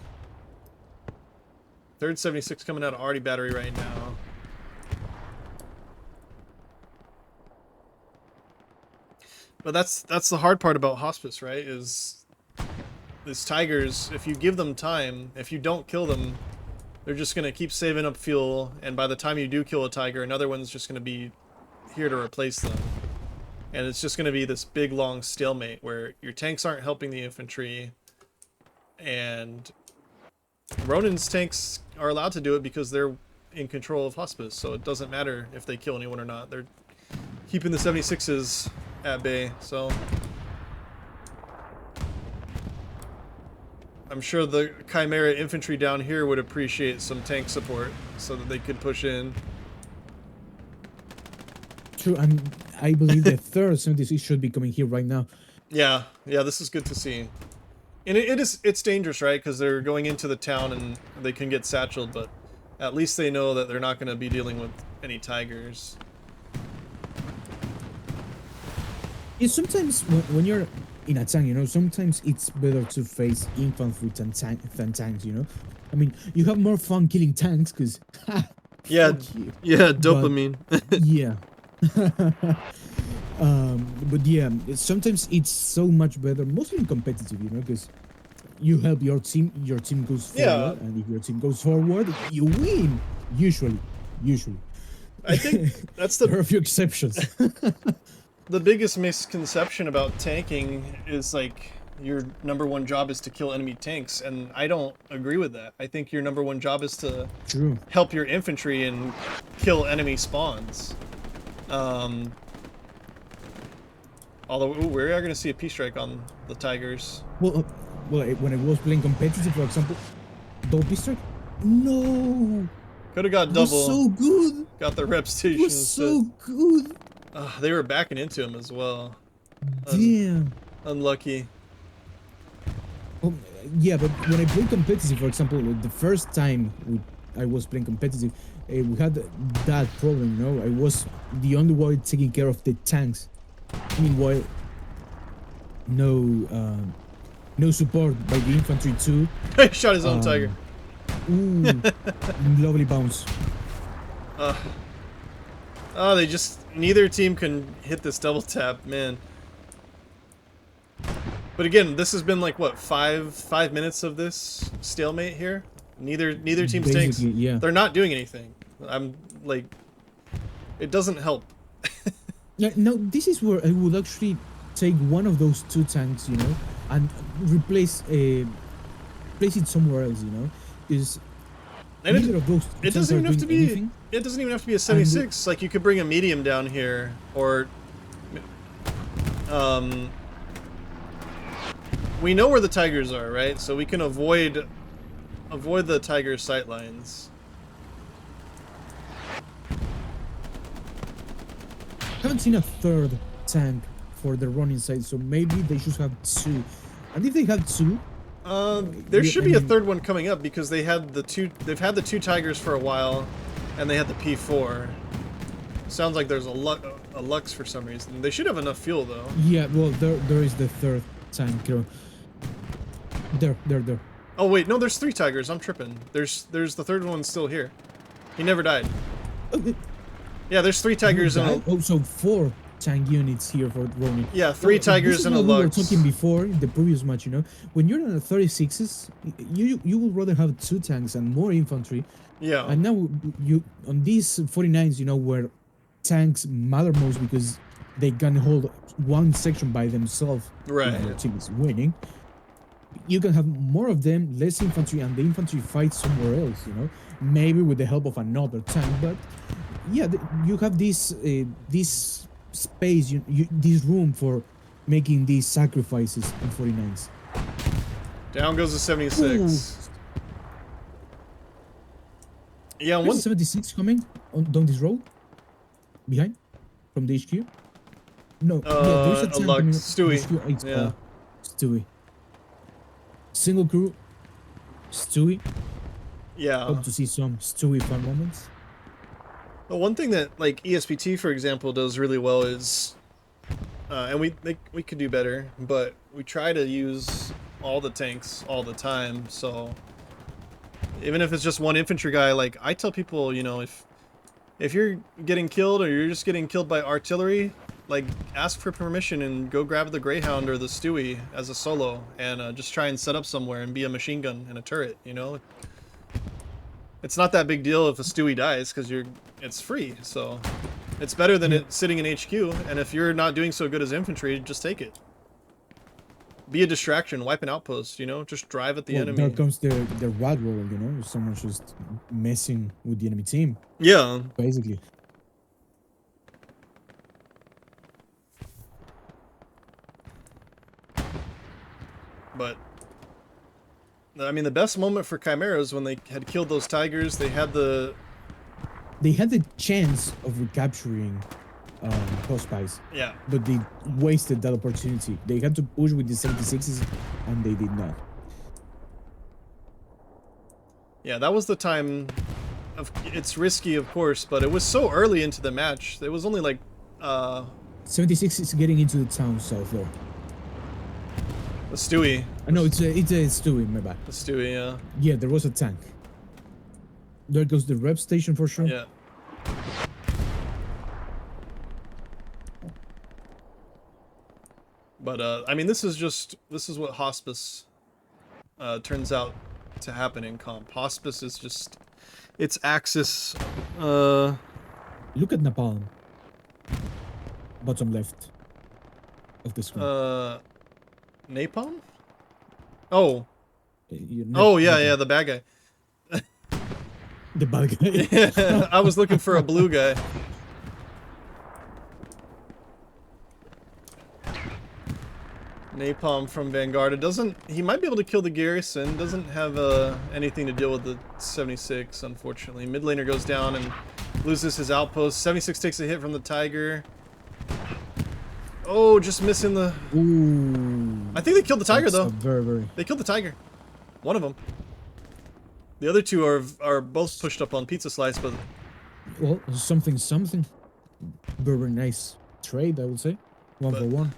Third 76 coming out of Artie battery right now. But that's the hard part about hospice, right? Is these Tigers, if you give them time, if you don't kill them, they're just gonna keep saving up fuel, and by the time you do kill a Tiger, another one's just gonna be here to replace them. And it's just gonna be this big long stalemate where your tanks aren't helping the infantry, and Ronin's tanks are allowed to do it because they're in control of hospice, so it doesn't matter if they kill anyone or not. They're keeping the 76s at bay, so I'm sure the Chimera infantry down here would appreciate some tank support so that they could push in. True, and I believe the third 76 should be coming here right now. Yeah, this is good to see. And it's dangerous, right? Because they're going into the town and they can get satcheled, but at least they know that they're not going to be dealing with any Tigers. Yeah, sometimes when you're in a tank, you know, sometimes it's better to face infantry than tanks, you know? I mean, you have more fun killing tanks because, yeah, dopamine. Yeah. But yeah, sometimes it's so much better, mostly in competitive, you know, because you help your team goes forward, and if your team goes forward, you win. Usually. I think that's the... There are a few exceptions. The biggest misconception about tanking is, like, your #1 job is to kill enemy tanks, and I don't agree with that. I think your #1 job is to help your infantry and kill enemy spawns. Although, we are going to see a P-strike on the Tigers. Well, when I was playing competitive, for example, double P-strike? No! Could have got double. It was so good! Got the rep station. It was so good! They were backing into him as well. Damn. Unlucky. Well, yeah, but when I played competitive, for example, the first time I was playing competitive, we had that problem, you know? I was the only one taking care of the tanks. Meanwhile, no support by the infantry too. He shot his own Tiger. Ooh, lovely bounce. Oh, neither team can hit this double tap, man. But again, this has been like what, five minutes of this stalemate here. Neither team's tanks. Yeah. They're not doing anything. I'm like, it doesn't help. Yeah, no, this is where I would actually take one of those 2 tanks, you know, and place it somewhere else, you know, because neither of those it doesn't even have to be anything. It doesn't even have to be a 76. Like, you could bring a medium down here, or we know where the Tigers are, right? So we can avoid the Tiger sight lines. I haven't seen a third tank for the Ronin side, so maybe they should have 2. And if they have 2, there should be a third one coming up because they've had the 2 Tigers for a while, and they had the P4. Sounds like there's a Lux for some reason. They should have enough fuel though. Yeah, well, there is the third tank. There. Oh wait, no, there's 3 Tigers. I'm tripping. There's the third one still here. He never died. Yeah, there's 3 Tigers and so 4 tank units here for Ronin. Yeah, 3 Tigers and a Lux. We were talking before in the previous match, you know, when you're on the 36s, you would rather have 2 tanks and more infantry. Yeah. And now you on these 49s, you know, where tanks matter most because they can hold one section by themselves. Right. If your team is winning. You can have more of them, less infantry, and the infantry fight somewhere else, you know, maybe with the help of another tank. But yeah, you have this space, this room for making these sacrifices in 49s. Down goes the 76. Yeah, There's a 76 coming down this road. Behind. From the HQ. No, yeah, there's a tank unlocked. coming. Stewie. It's Yeah. Stewie. Single crew. Stewie. Yeah. Hope to see some Stewie fun moments. The one thing that like ESPT, for example, does really well is, and we could do better, but we try to use all the tanks all the time. So even if it's just one infantry guy, like I tell people, you know, if you're getting killed or you're just getting killed by artillery, like ask for permission and go grab the Greyhound or the Stewie as a solo and just try and set up somewhere and be a machine gun and a turret, you know? It's not that big deal if a Stewie dies because it's free, so it's better than it sitting in HQ, and if you're not doing so good as infantry, just take it. Be a distraction, wipe an outpost, you know? Just drive at the enemy. There comes the rad roll, you know? Someone's just messing with the enemy team. Yeah. Basically. But I mean, the best moment for Chimera is when they had killed those tigers. They had the chance of recapturing hospice. Yeah. But they wasted that opportunity. They had to push with the 76s, and they did not. Yeah, that was the time. It's risky, of course, but it was so early into the match. It was only like 76 is getting into the town south though. The Stewie. No, it's a Stewie, my bad. The Stewie, yeah. Yeah, there was a tank. There goes the rep station for sure. Yeah. But I mean, this is what hospice turns out to happen in comp. Hospice is just, it's Axis. Look at Napalm. Bottom left of the screen. Napalm? Oh. Oh yeah, the bad guy. The bad guy. Yeah, I was looking for a blue guy. Napalm from Vanguard. It doesn't. He might be able to kill the garrison. Doesn't have anything to deal with the 76, unfortunately. Mid laner goes down and loses his outpost. 76 takes a hit from the Tiger. Oh, just missing the. Ooh. I think they killed the Tiger though. Very. They killed the Tiger. One of them. The other two are both pushed up on Pizza Slice, but. Well, something. Very nice trade, I would say. One for one.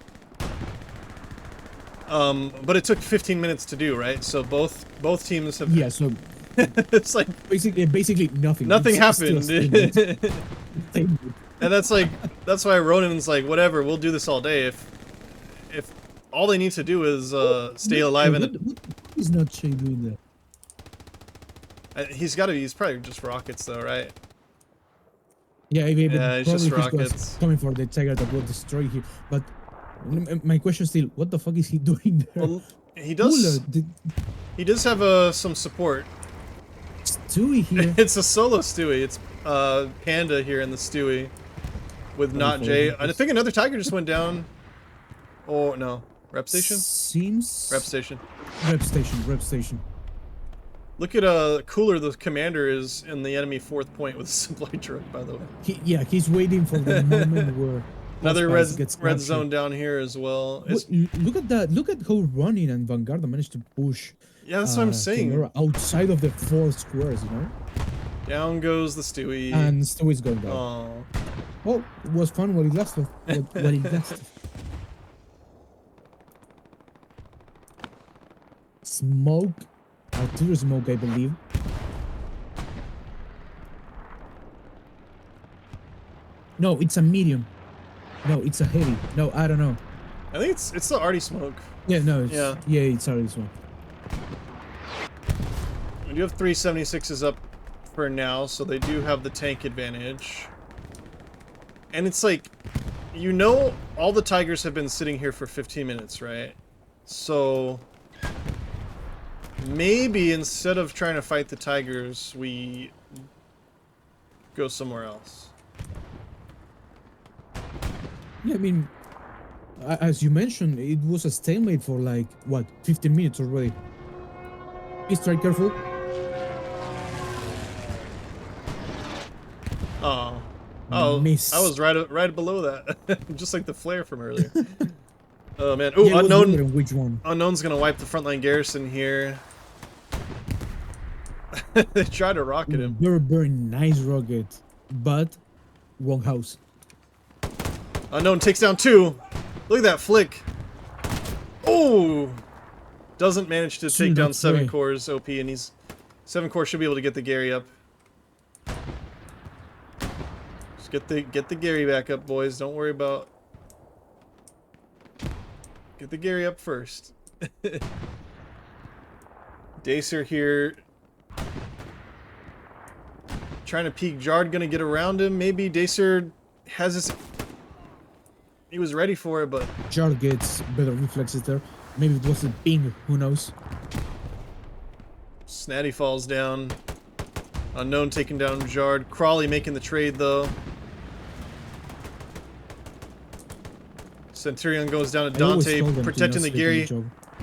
But it took 15 minutes to do, right? So both teams have. Yeah, so it's like basically nothing. Nothing It's happened. And that's why Ronin's like, whatever, we'll do this all day. If all they need to do is stay alive and he's not doing that. he's probably just rockets though, right? Yeah, it's just rockets. Coming for the Tiger that will destroy him. But my question is still, what the fuck is he doing there? Well, he does. He does have some support. Stewie here. It's a solo Stewie. It's Panda here in the Stewie with not Jay. I think another Tiger just went down. Oh no, rep station. Seems rep station. Rep station. Look at Cooler. The commander is in the enemy 4th point with a supply truck. By the way. He's waiting for the moment where. Another red zone down here as well. Look at that! Look at how Ronin and Vanguard managed to push. Yeah, that's what I'm saying. Chimera outside of the 4 squares, you know. Down goes the Stewie. And Stewie's going down. Oh. Well, it was fun while it lasted. While it lasted. Smoke, artillery smoke, I believe. No, it's a medium. No, it's a heavy. No, I don't know. I think it's the arty smoke. Yeah, no, it's already smoke. We do have 376s up for now, so they do have the tank advantage. And it's like, you know, all the Tigers have been sitting here for 15 minutes, right? So maybe instead of trying to fight the Tigers, we go somewhere else. Yeah, I mean, as you mentioned, it was a stalemate for like, what, 15 minutes already. Please try careful. Oh. Oh, I Miss. was right below that. Just like the flare from earlier. Oh man. Oh, Yeah, I was unknown. wondering which one. Unknown's gonna wipe the frontline garrison here. They try to rocket him. Very, very nice rocket, but wrong house. Unknown takes down 2. Look at that flick. Oh! Doesn't manage to take down 7 cores OP, and he's 7 core should be able to get the Gary up. Just get the Gary back up, boys. Don't worry about. Get the Gary up first. Dacer here. Trying to peek Jard, gonna get around him. Maybe Dacer has his. He was ready for it, but Jard gets better reflexes there. Maybe it was a ping. Who knows? Snatty falls down. Unknown taking down Jard. Crawley making the trade though. Centurion goes down to Dante, protecting the Gary.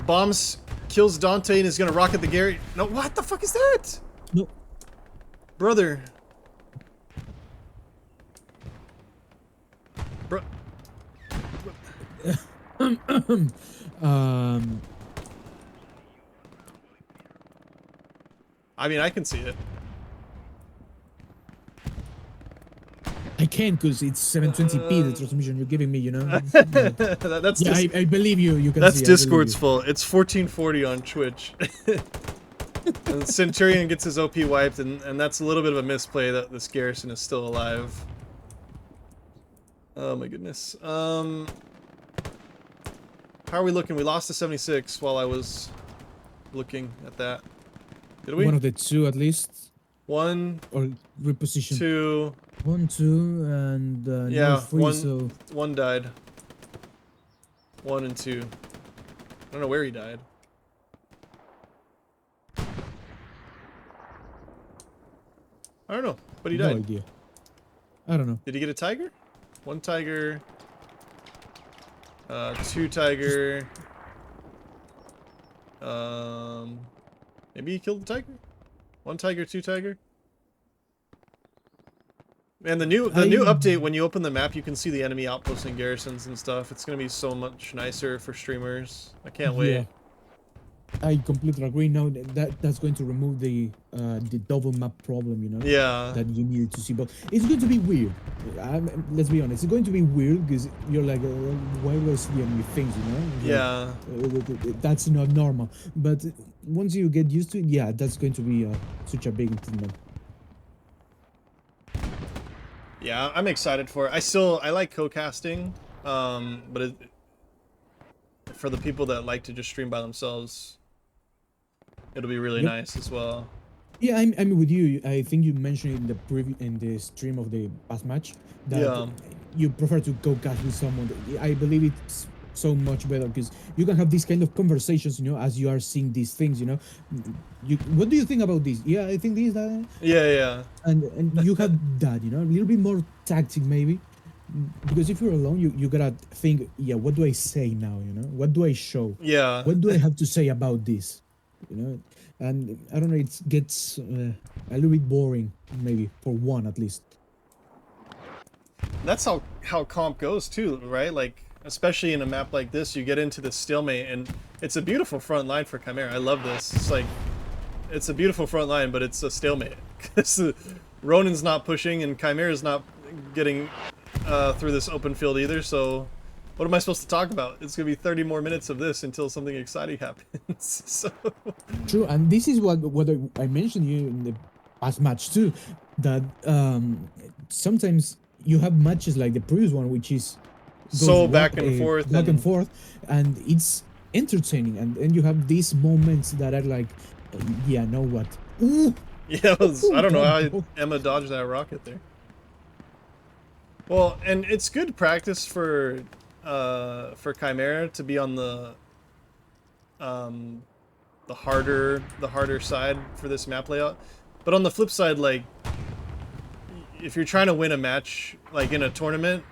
Bombs kills Dante and is gonna rocket the Gary. No, what the fuck is that? No. Brother. Bro. I mean, I can see it. I can't because it's 720p the transmission you're giving me, you know. That's yeah, I believe you. You can. That's see, Discord's fault. It's 1440 on Twitch. And Centurion gets his OP wiped, and that's a little bit of a misplay that this garrison is still alive. Oh my goodness. How are we looking? We lost to 76 while I was looking at that. Did we? One of the 2 at least. 1 or reposition. 2. 1, 2, and yeah, no free, so 1 died. 1 and 2. I don't know where he died. I don't know, but he died. No idea. I don't know. Did he get a tiger? 1 tiger. 2 tiger. Maybe he killed the tiger? 1 tiger, 2 tiger? Man, the new update, when you open the map, you can see the enemy outposts and garrisons and stuff. It's gonna be so much nicer for streamers. I can't wait. Yeah. I completely agree. Now that's going to remove the double map problem, you know. Yeah. That you needed to see, but it's going to be weird. Let's be honest. It's going to be weird because you're like, why do I see enemy things, you know? Yeah. Like, that's not normal. But once you get used to it, yeah, that's going to be such a big improvement. Yeah, I'm excited for it. I like co-casting, but for the people that like to just stream by themselves, it'll be really nice as well. Yeah, I'm with you. I think you mentioned in the stream of the past match that you prefer to co-cast with someone. I believe it's so much better because you can have these kind of conversations, you know, as you are seeing these things, you know. What do you think about this? Yeah, I think this, that. Yeah. And you have that, you know, a little bit more tactic maybe. Because if you're alone, you gotta think, yeah, what do I say now, you know? What do I show? Yeah. What do I have to say about this? You know? And I don't know, it gets a little bit boring, maybe, for one at least. That's how comp goes too, right? Like, especially in a map like this, you get into the stalemate, and it's a beautiful front line for Chimera. I love this. It's like, it's a beautiful front line, but it's a stalemate. Ronin's not pushing, and Chimera's not getting through this open field either, so what am I supposed to talk about? It's gonna be 30 more minutes of this until something exciting happens. So true, and this is what I mentioned you in the past match too, that sometimes you have matches like the previous one, which is so back and forth, and it's entertaining, and you have these moments that are like, yeah, know what? Ooh. Yeah, I don't know how Emma dodged that rocket there. Well, and it's good practice for Chimera to be on the harder side for this map layout. But on the flip side, like, if you're trying to win a match, like in a tournament,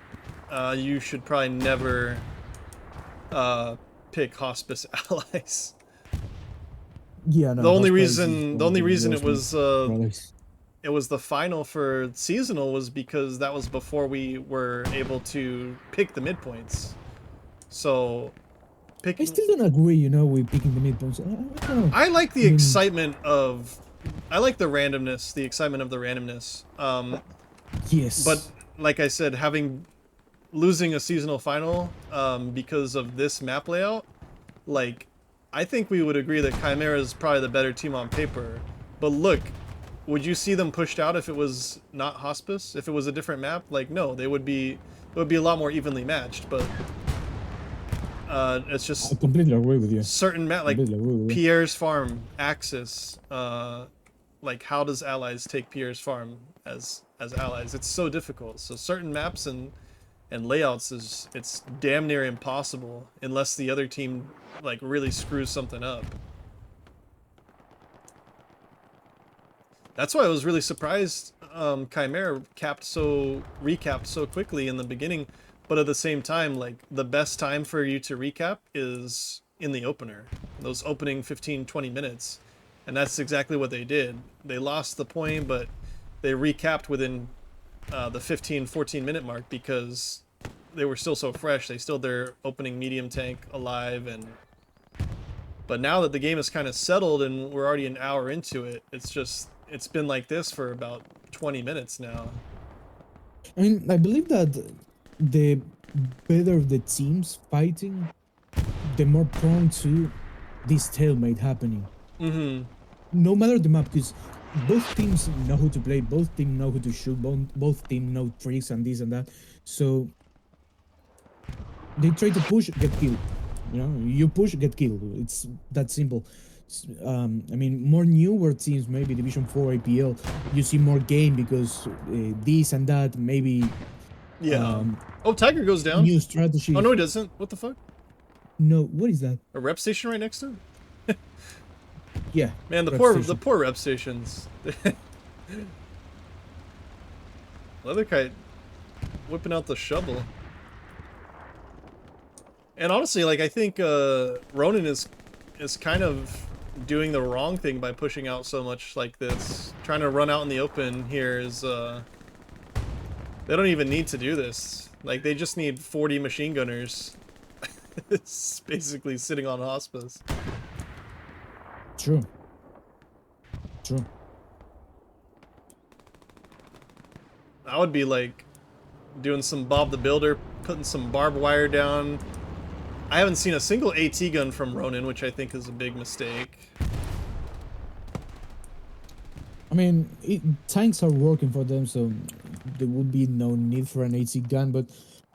you should probably never pick hospice allies. Yeah, no, The only house parties is reason, one of the it worst was products. it was the final for seasonal was because that was before we were able to pick the midpoints. So I picking, still don't agree, with picking the midpoints. I don't know. I like I the mean, excitement of, I like the randomness, the excitement of the randomness. But yes. like I said, losing a seasonal final because of this map layout, like, I think we would agree that Chimera is probably the better team on paper. But look, would you see them pushed out if it was not Hospice? If it was a different map? Like, no, they would be. It would be a lot more evenly matched. But it's I just completely agree with you. certain map, like Completely agree with you. Pierre's Farm, Axis. Like, how does Allies take Pierre's Farm as allies? It's so difficult. So certain maps and layouts it's damn near impossible unless the other team like really screws something up. That's why I was really surprised Chimera recapped so quickly in the beginning, but at the same time, like, the best time for you to recap is in the opener, those opening 15-20 minutes, and that's exactly what they did. They lost the point, but they recapped within the 15-14 minute mark because they were still so fresh. They still had their opening medium tank alive, and but now that the game is kind of settled and we're already an hour into it, it's been like this for about 20 minutes now. I mean, I believe that the better the teams fighting, the more prone to this stalemate happening. Mm-hmm. No matter the map, because both teams know who to play, both teams know who to shoot, both teams know tricks and this and that. So they try to push, get killed. You push, get killed. It's that simple. I mean, more newer teams, maybe Division 4 APL, you see more game because this and that, maybe Yeah. Oh, Tiger goes down. new strategy. Oh, no, he doesn't. What the fuck? No, what is that? A rep station right next to him? Yeah. Man, the poor rep stations. Leather Kite whipping out the shovel. And honestly, like, I think Ronin is kind of doing the wrong thing by pushing out so much like this. Trying to run out in the open here is they don't even need to do this. Like, they just need 40 machine gunners. It's basically sitting on Hospice. True. I would be like doing some Bob the Builder, putting some barbed wire down. I haven't seen a single AT gun from Ronin, which I think is a big mistake. I mean, tanks are working for them, so there would be no need for an AT gun, but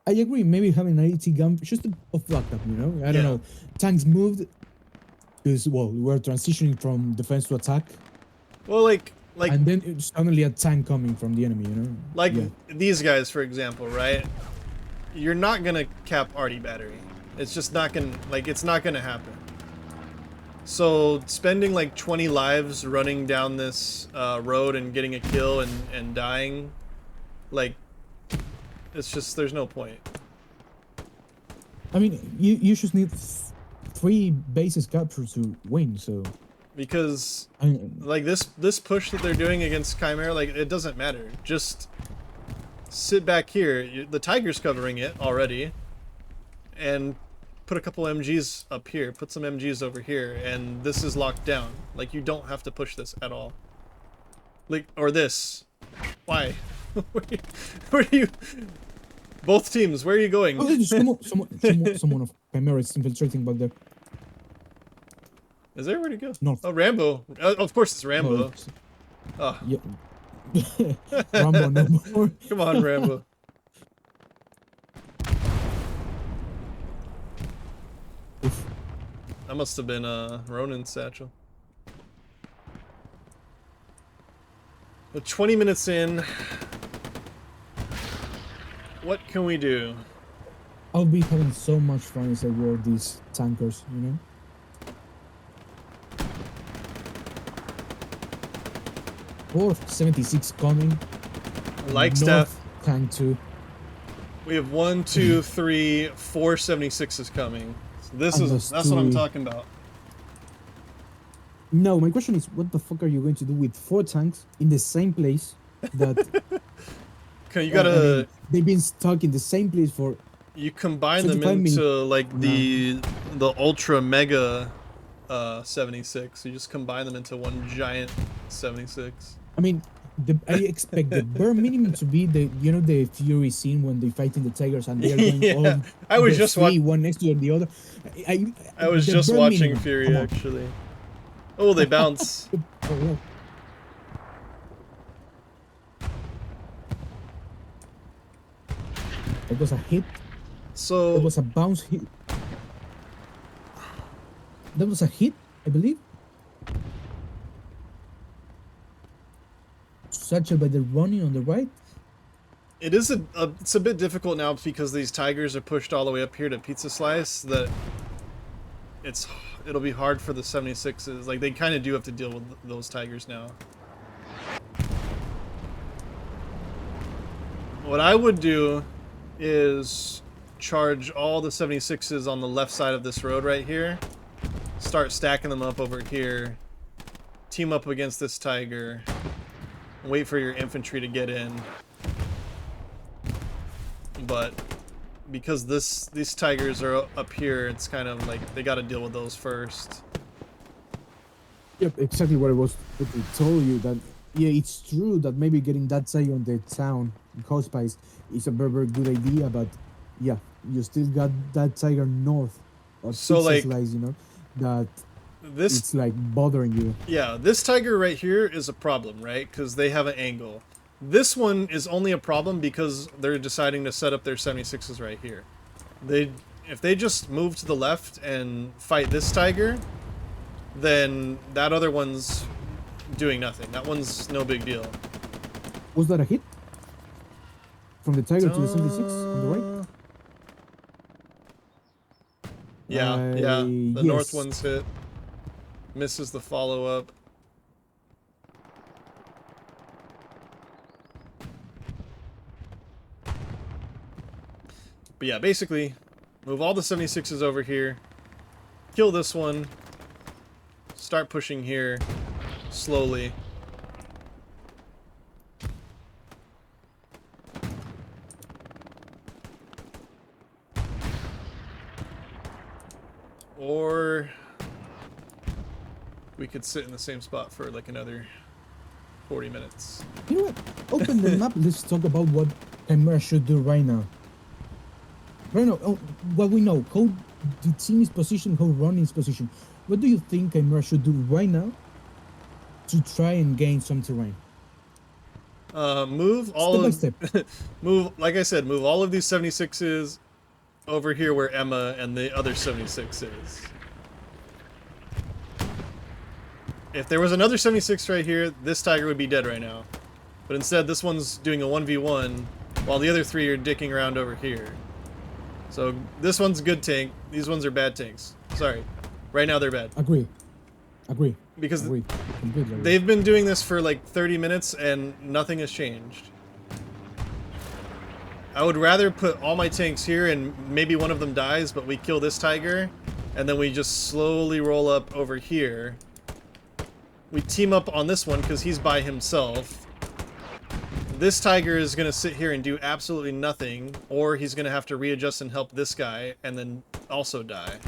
I agree, maybe having an AT gun, just a backup, I don't know. Tanks moved, because, well, we're transitioning from defense to attack. Well, like... And then it's suddenly a tank coming from the enemy, Like, these guys, for example, right? You're not gonna cap Arty battery. It's just not gonna, like, it's not gonna happen. So, spending like 20 lives running down this road and getting a kill and dying, like, it's just, there's no point. I mean, you just need 3 bases captured to win, so... Because, like, this push that they're doing against Chimera, like, it doesn't matter. Just sit back here. The Tiger's covering it already. And put a couple MGs up here. Put some MGs over here. And this is locked down. Like, you don't have to push this at all. Like, or this. Why? Where are you... Both teams, where are you going? Oh, someone of Chimera is infiltrating back there. Is there? Where'd he go? No. Oh, Rambo. Of course it's Rambo. No, Oh. Yeah. Rambo no more. Come on, Rambo. That must have been Ronin's satchel. Well, 20 minutes in. What can we do? I'll be having so much fun as I war these tankers, Fourth 76 coming. Like North Steph. Tank 2. We have 1, 2, 3, 4 76s coming. So that's what I'm talking about. No, my question is, what the fuck are you going to do with 4 tanks in the same place that Okay, you I mean, gotta they've been stuck in the same place for you combine them 25 into minutes. like No. the ultra mega 76. You just combine them into one giant 76. I mean, I expect the bare minimum to be the Fury scene when they fight in the tigers and they are going all Yeah, I was the just three one next to the other. I was The just bare watching minimum. Fury Come on. actually. Oh, they bounce. For real. It was a hit. It So was a bounce hit. That was a hit, I believe. Satchel by the Ronin on the right. it is it's a bit difficult now because these tigers are pushed all the way up here to Pizza Slice that it'll be hard for the 76s. Like they kind of do have to deal with those tigers now. What I would do is charge all the 76s on the left side of this road right here. Start stacking them up over here. Team up against this tiger. And wait for your infantry to get in. But because these tigers are up here, it's kind of like they got to deal with those first. Yep, exactly what I was what I told you that. Yeah, it's true that maybe getting that side on the town in Hospice is a very, very good idea, but yeah, you still got that tiger north of So Pizza like Slice, that this, it's like bothering you. yeah, this tiger right here is a problem, right? Because they have an angle. This one is only a problem because they're deciding to set up their 76s right here. If they just move to the left and fight this tiger, then that other one's doing nothing. That one's no big deal. Was that a hit? From the tiger to the 76 on the right? Yeah, yeah. The north Yes. one's hit. Misses the follow-up. But yeah, basically, move all the 76s over here. Kill this one. Start pushing here. Slowly. Or we could sit in the same spot for like another 40 minutes. You know what? Open the map. Let's talk about what Chimera should do right now. Right now, what we know, how the team is positioned, how Ronin is positioned. What do you think Chimera should do right now to try and gain some terrain? Move all Step by step. move, like I said, move all of these 76s over here where Emma and the other 76 is. If there was another 76 right here, this tiger would be dead right now. But instead, this one's doing a 1v1, while the other three are dicking around over here. So this one's a good tank, these ones are bad tanks. Sorry. Right now they're bad. Agree. Because Completely agree. they've been doing this for like 30 minutes and nothing has changed. I would rather put all my tanks here and maybe one of them dies, but we kill this tiger, and then we just slowly roll up over here. We team up on this one because he's by himself. This tiger is going to sit here and do absolutely nothing, or he's going to have to readjust and help this guy and then also die.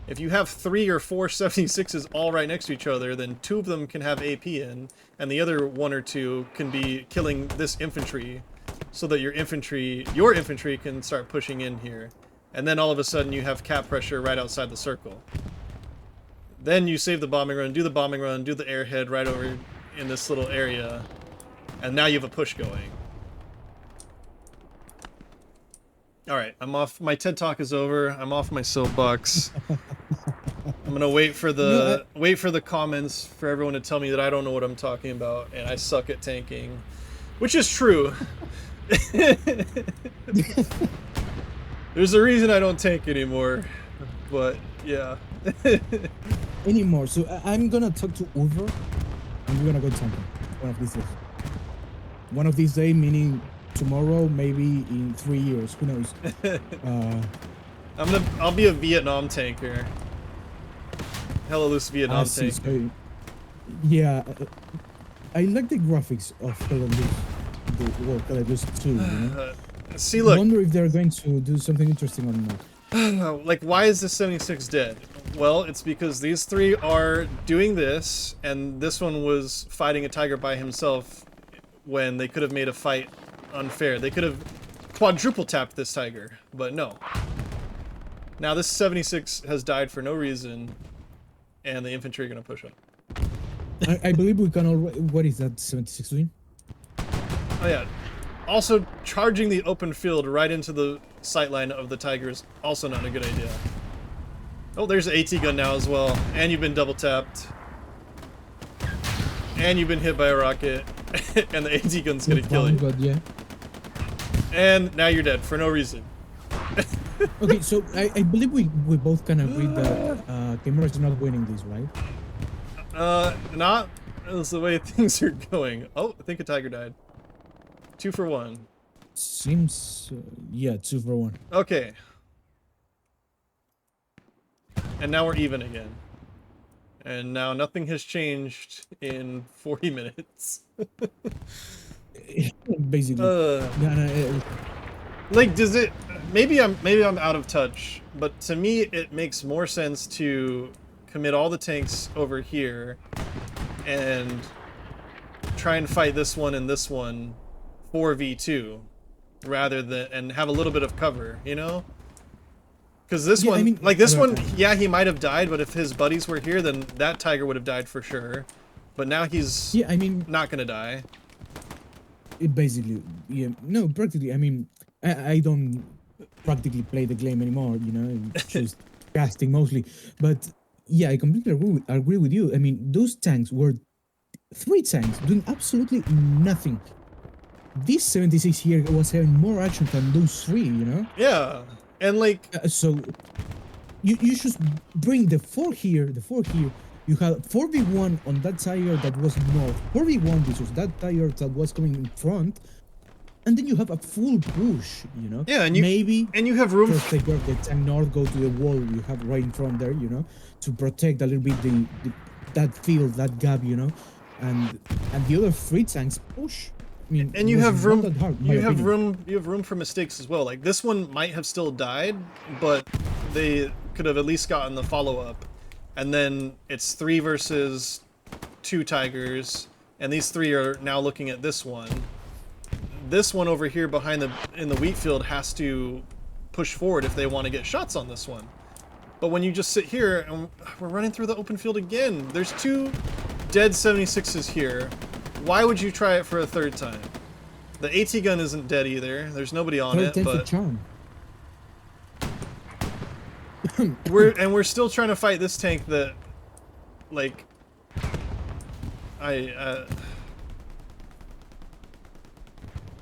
If you have 3 or 4 76s all right next to each other, then 2 of them can have AP in, and the other 1 or 2 can be killing this infantry, so that your infantry can start pushing in here. And then all of a sudden you have cap pressure right outside the circle. Then you save the bombing run, do the bombing run, do the airhead right over in this little area, and now you have a push going. Alright, I'm off. My TED Talk is over. I'm off my soapbox. I'm gonna wait for the comments for everyone to tell me that I don't know what I'm talking about and I suck at tanking, which is true. There's a reason I don't tank anymore, but yeah. Anymore. So I'm gonna talk to Uber, and we're gonna go tanking one of these days. One of these days, meaning tomorrow, maybe in 3 years. Who knows? I'll be a Vietnam tanker. hella loose Vietnam see, tank. so, yeah, I like the graphics of Call of Duty, well, Call of Duty 2, you know? See, I look, wonder if they're going to do something interesting or not. like, why is this 76 dead? Well, it's because these three are doing this, and this one was fighting a tiger by himself when they could have made a fight unfair. They could have quadruple tapped this tiger, but no. Now this 76 has died for no reason, and the infantry are going to push up. I believe we can already... What is that 76 doing? Oh yeah. Also, charging the open field right into the sightline of the tiger is also not a good idea. Oh, there's an AT gun now as well. And you've been double tapped. And you've been hit by a rocket. And the AT gun's gonna kill you. God, yeah. And now you're dead for no reason. Okay, so I believe we both can agree that Chimera is not winning this, right? Not as the way things are going. Oh, I think a tiger died. 2 for 1. Seems, yeah, 2 for 1. Okay. And now we're even again. And now nothing has changed in 40 minutes. Basically. Like, does it... Maybe I'm out of touch, but to me it makes more sense to commit all the tanks over here and try and fight this one and this one 4v2 rather than and have a little bit of cover, you know? Because this one, I mean, like this one, yeah, he might have died, but if his buddies were here, then that tiger would have died for sure. But now he's not gonna die. It basically, yeah, no, practically. I mean, I don't practically play the game anymore, you know, just casting mostly. But yeah, I completely agree with you. I mean, those tanks were 3 tanks doing absolutely nothing. This 76 here was having more action than those 3, you know? Yeah, and like... so, you should bring the 4 here, You have 4v1 on that tiger that was north, 4v1 versus that tiger that was coming in front, and then you have a full push, you know? Yeah, and you have room... First take off the tank north, go to the wall you have right in front there, you know? To protect a little bit that field, that gap, you know? And the other 3 tanks push. I mean, and you have room. You have opinion. room for mistakes as well. Like this one might have still died, but they could have at least gotten the follow up. And then it's 3 versus 2 tigers, and these 3 are now looking at this one. This one over here behind in the wheat field has to push forward if they want to get shots on this one. But when you just sit here and we're running through the open field again, there's 2 dead 76s here. Why would you try it for a 3rd time? The AT gun isn't dead either. There's nobody on it, but we're still trying to fight this tank that, like, I'm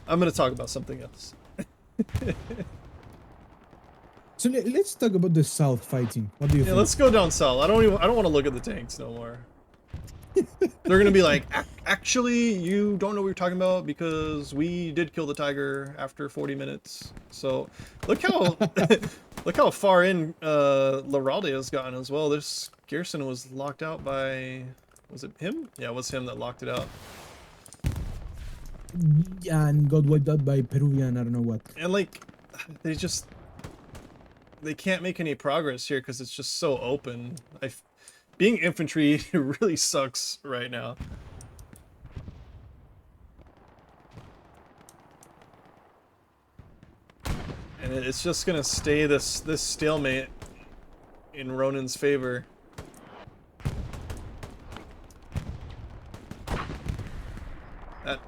gonna talk about something else. So let's talk about the south fighting. What do you think? Let's go down south. I don't want to look at the tanks no more. They're gonna be like, actually, you don't know what you're talking about because we did kill the tiger after 40 minutes. So look how look how far in Laralde has gotten as well. This Gerson was locked out by, was it him? Yeah, it was him that locked it out. Yeah, and got wiped out by Peruvian, I don't know what. And like, they can't make any progress here because it's just so open. Being infantry really sucks right now. And it's just gonna stay this stalemate in Ronin's favor. That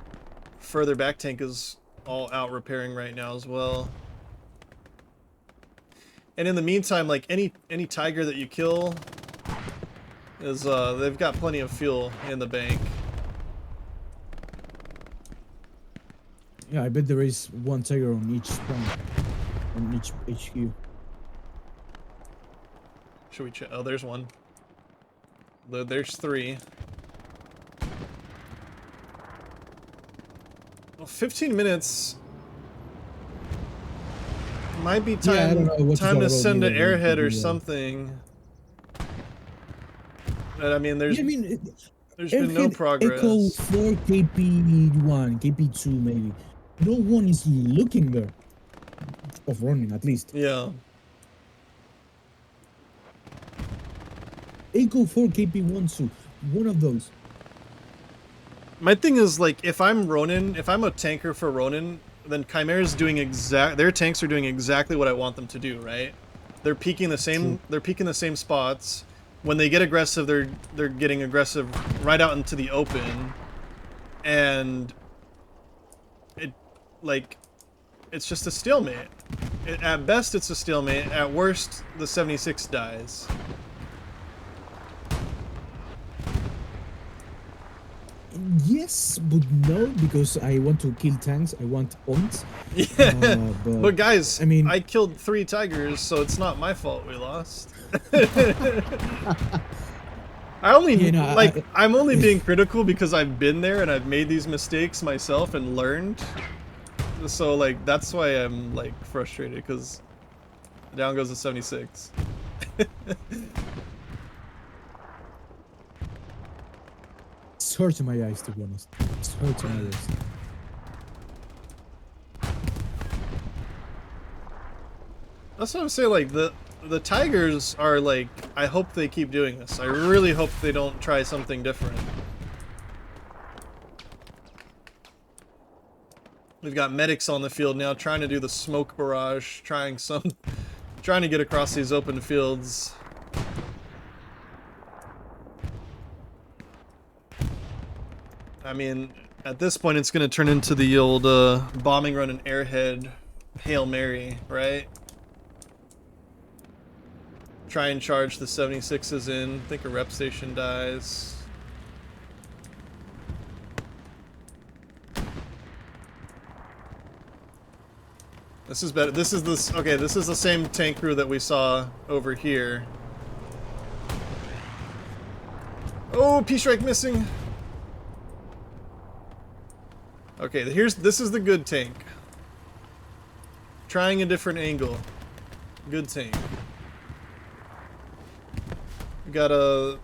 further back tank is all out repairing right now as well. And in the meantime, like any tiger that you kill is they've got plenty of fuel in the bank. Yeah, I bet there is 1 tiger on each spawn, on each HQ. Should we check? Oh, there's 1. There's 3. Well, 15 minutes might be time, time to send an airhead or something. And I mean, Yeah, I mean, there's been no Airhead Echo progress. 4 KP1, KP2 maybe. No one is looking there. Of Ronin, at least. Yeah. Echo 4 KP1 too. One of those. My thing is, like, if I'm Ronin, if I'm a tanker for Ronin, then Chimera's doing their tanks are doing exactly what I want them to do, right? They're peeking the same. True. They're peeking the same spots. When they get aggressive, they're getting aggressive right out into the open, and it's just a stalemate. At best, it's a stalemate. At worst, the 76 dies. Yes, but no, because I want to kill tanks. I want points. Yeah, but guys, I mean, I killed 3 tigers, so it's not my fault we lost. I'm only being critical because I've been there and I've made these mistakes myself and learned. So like that's why I'm like frustrated, because down goes the 76. It's hurting my eyes, to be honest. It's hurting my eyes. That's what I'm saying. Like the tigers are like, I hope they keep doing this. I really hope they don't try something different. We've got medics on the field now trying to do the smoke barrage, trying to get across these open fields. I mean, at this point it's going to turn into the old bombing run and airhead Hail Mary, right? Try and charge the 76s in. I think a rep station dies. This is better. This is the same tank crew that we saw over here. Oh, P-Strike missing. Okay, this is the good tank. Trying a different angle. Good tank. We got a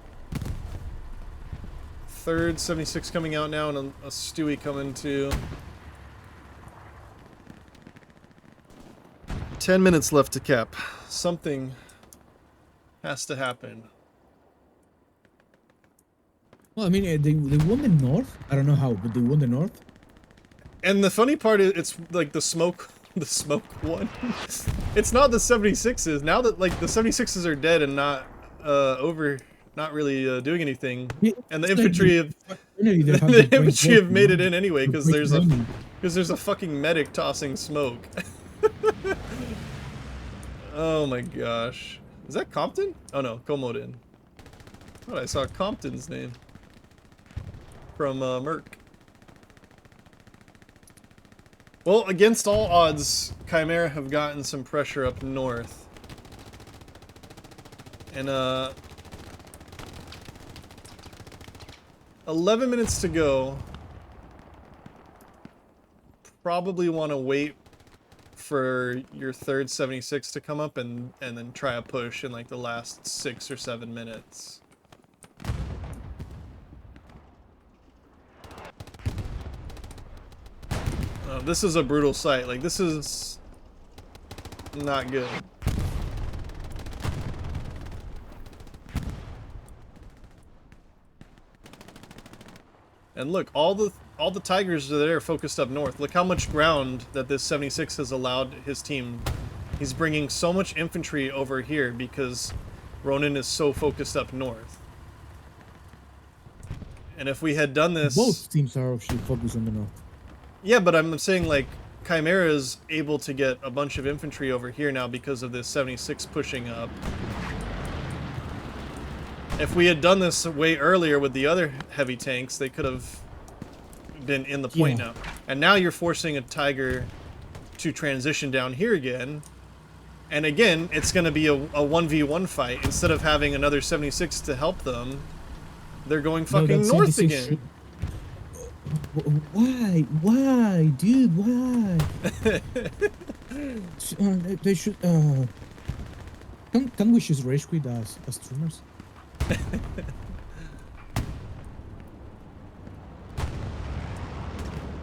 third 76 coming out now and a Stewie coming too. 10 minutes left to cap. Something has to happen. Well, I mean, they won the north. I don't know how, but they won the north. And the funny part is, it's like the smoke one. It's not the 76s. Now that like the 76s are dead and not not really doing anything, yeah, and the infantry have made it in anyway because there's a fucking medic tossing smoke. Oh my gosh. Is that Compton? Oh no, Comodin. I thought I saw Compton's name from Merc. Well, against all odds, Chimera have gotten some pressure up north. And 11 minutes to go. Probably want to wait for your third 76 to come up and then try a push in like the last 6 or 7 minutes. This is a brutal sight. Like, this is not good. And look, all the Tigers are there focused up north. Look how much ground that this 76 has allowed his team. He's bringing so much infantry over here because Ronin is so focused up north. And if we had done this... Both teams are actually focused on the north. Yeah, but I'm saying, like, Chimera is able to get a bunch of infantry over here now because of this 76 pushing up. If we had done this way earlier with the other heavy tanks, they could have been in the point now. And now you're forcing a Tiger to transition down here again. And again, it's going to be a 1v1 fight. Instead of having another 76 to help them, they're going fucking north again. Why? Why? Dude, why? They should... Can we just rage quit as streamers?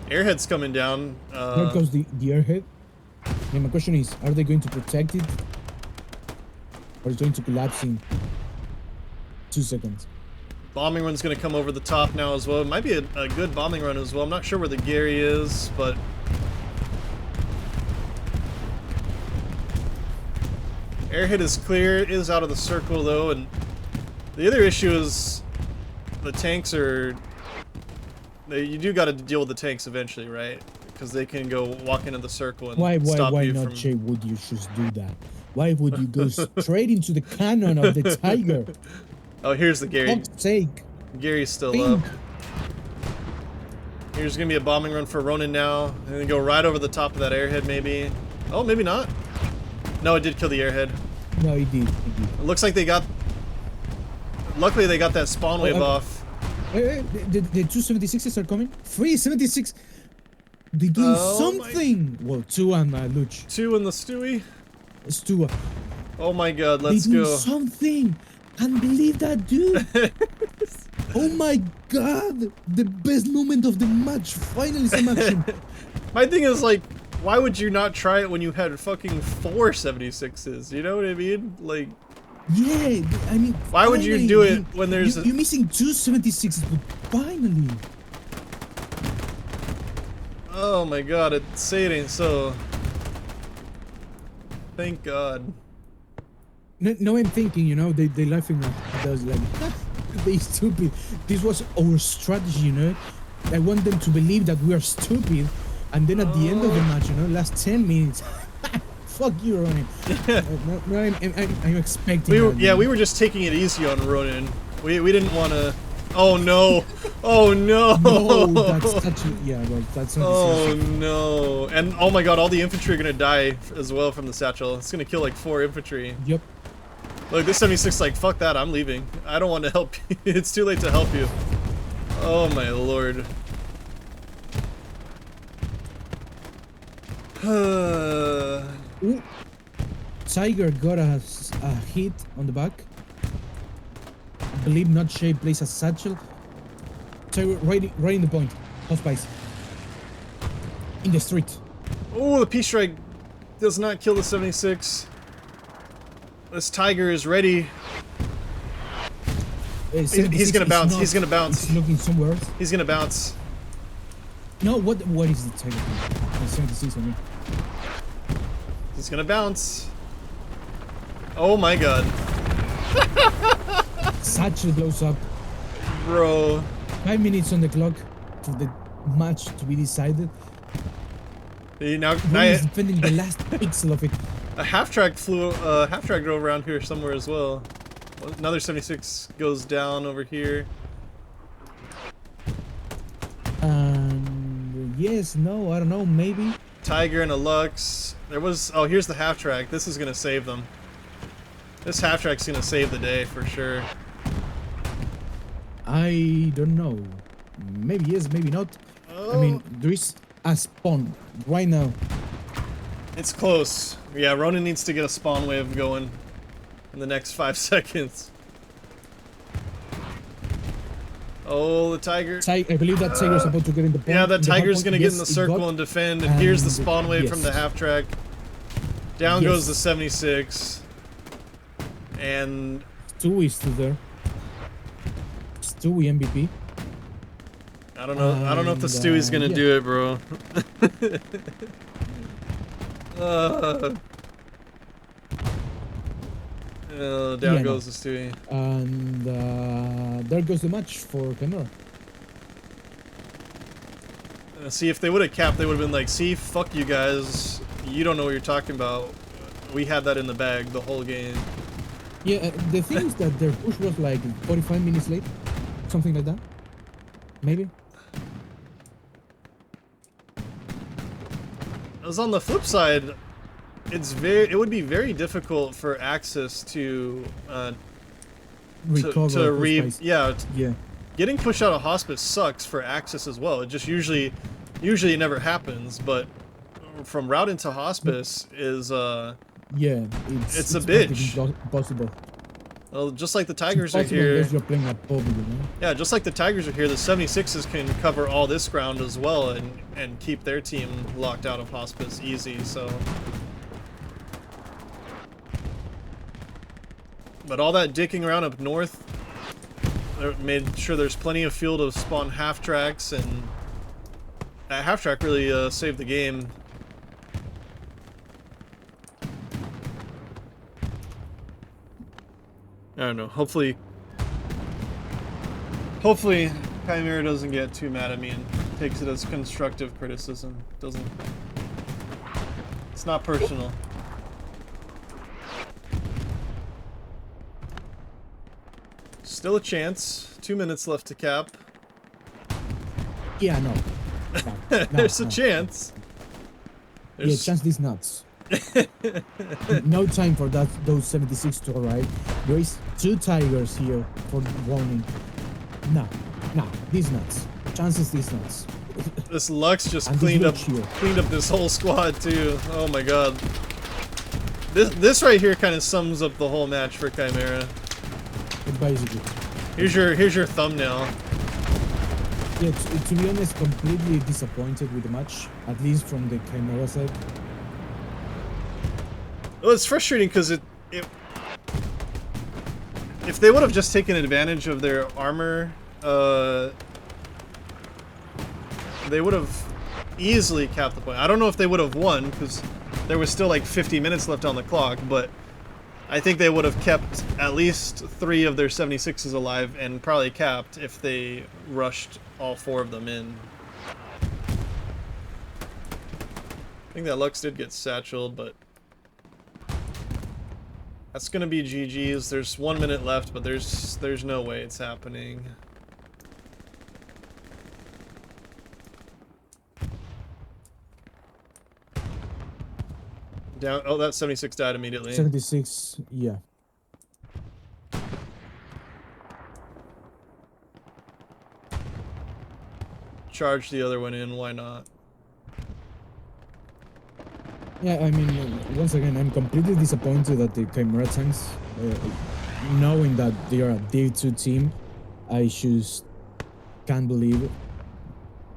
Airhead's coming down. There goes the airhead. And my question is, are they going to protect it? Or is it going to collapse in 2 seconds? Bombing run's gonna come over the top now as well. It might be a good bombing run as well. I'm not sure where the Gary is, but... Airhead is clear, it is out of the circle though, and the other issue is the tanks are... You do gotta deal with the tanks eventually, right? Because they can go walk into the circle and stop you from... Why not, Jay, would you just do that? Why would you go straight into the cannon of the Tiger? Oh, here's the Gary. For fuck's sake. Gary's still up. Here's gonna be a bombing run for Ronin now. And then go right over the top of that airhead, maybe. Oh, maybe not. No, it did kill the airhead. No, it did. It did. It looks like they got... Luckily, they got that spawn wave off. The 276s are coming. 376. They doing something. Well, 2 and Luch. 2 in the Stewie. It's 2. Oh my god, let's they doing go. Something. Can't believe that, dude. Oh my god. The best moment of the match. Finally some action. My thing is, like, why would you not try it when you had fucking 4 76s? You know what I mean? Like... Yeah, I mean... Why would you do it when there's... You're missing 2 76s, but finally. Oh my god, say it ain't so. Thank god. No, I'm thinking, you know, they laughing at us like, they stupid. This was our strategy, you know. I want them to believe that we are stupid, and then at the end of the match, you know, last 10 minutes, fuck you, Ronin. No, I'm expecting. We were just taking it easy on Ronin. We didn't want to. Oh no! Oh no! No, that's such a, yeah, well, that's not. Oh no! And oh my god, all the infantry are gonna die as well from the satchel. It's gonna kill like 4 infantry. Yep. Look, this 76 like, fuck that, I'm leaving. I don't want to help you. It's too late to help you. Oh my lord. Ooh. Tiger got a hit on the back. I believe not Shay plays a satchel. Tiger right in the point. Hospice. In the street. Oh, the Peace Strike does not kill the 76. This Tiger is ready. He's gonna bounce. He's gonna bounce. He's looking somewhere else. He's gonna bounce. No, what is the Tiger? 76, I mean. He's gonna bounce. Oh my god. Satchel blows up. Bro. 5 minutes on the clock for the match to be decided. Now he's defending the last pixel of it. A half-track drove around here somewhere as well. Another 76 goes down over here. Yes, no, I don't know, maybe. Tiger and a Lux. There was... Oh, here's the half-track. This is gonna save them. This half-track's gonna save the day for sure. I don't know. Maybe yes, maybe not. Oh. I mean, there is a spawn right now. It's close. Yeah, Ronin needs to get a spawn wave going in the next 5 seconds. Oh, the Tiger. I believe that Tiger is about to get in the point. Yeah, that Tiger's gonna get in the circle and defend. And here's the spawn wave from the half-track. Down goes the 76. And... Stewie is still there. Stewie MVP. I don't know. I don't know if the Stewie's gonna do it, bro. Down goes the Stewie. And there goes the match for Chimera. See, if they would have capped, they would have been like, see, fuck you guys. You don't know what you're talking about. We had that in the bag the whole game. Yeah, the thing is that their push was like 45 minutes late. Something like that. Maybe. As on the flip side, it would be very difficult for Axis to recover. Yeah. Getting pushed out of hospice sucks for Axis as well. It just usually it never happens, but from route into hospice is yeah, it's a bitch. Possible. Well, just like the It's Tigers are impossible here. unless you're playing a pub, you know? Yeah, just like the Tigers are here, the 76s can cover all this ground as well and keep their team locked out of hospice easy, so. But all that dicking around up north made sure there's plenty of fuel to spawn half-tracks, and that half-track really saved the game. I don't know, hopefully Chimera doesn't get too mad at me and takes it as constructive criticism. It's not personal. Still a chance. 2 minutes left to cap. Yeah, no. There's a chance. Yeah, chance these nuts. No time for those 76 to arrive. There is 2 Tigers here for Ronin. No, these nuts. Chances these nuts. This Lux just cleaned up this whole squad too. Oh my god. This right here kind of sums up the whole match for Chimera. Basically. Here's your thumbnail. Yeah, to be honest, completely disappointed with the match, at least from the Chimera side. Well, it's frustrating because if they would have just taken advantage of their armor, they would have easily capped the point. I don't know if they would have won because there was still like 50 minutes left on the clock, but I think they would have kept at least 3 of their 76s alive and probably capped if they rushed all 4 of them in. I think that Lux did get satcheled, but that's gonna be GG's. There's 1 minute left, but there's no way it's happening. Down. Oh, that 76 died immediately. 76, yeah. Charge the other one in. Why not? Yeah, I mean, once again, I'm completely disappointed at the Chimera tanks. Knowing that they are a Day 2 team, I just can't believe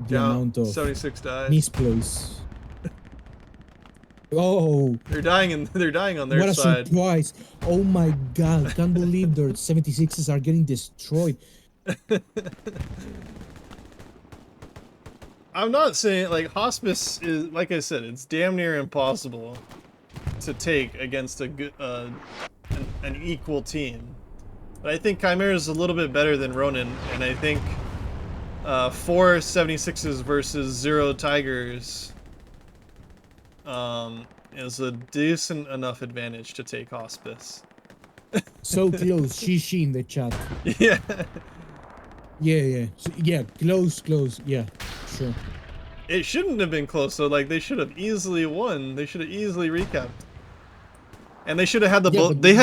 the amount of 76 died. misplays. Oh, They're dying on their what a side. surprise! Oh my god, can't believe their 76s are getting destroyed. I'm not saying, like, hospice is, like I said, it's damn near impossible to take against a good, an equal team. But I think Chimera is a little bit better than Ronin, and I think 4 76s versus 0 Tigers is a decent enough advantage to take hospice. So close, Shishi in the chat. Yeah. Yeah. So, yeah, close. Yeah, sure. It shouldn't have been close, though. Like, they should have easily won. They should have easily recapped. And they should have had the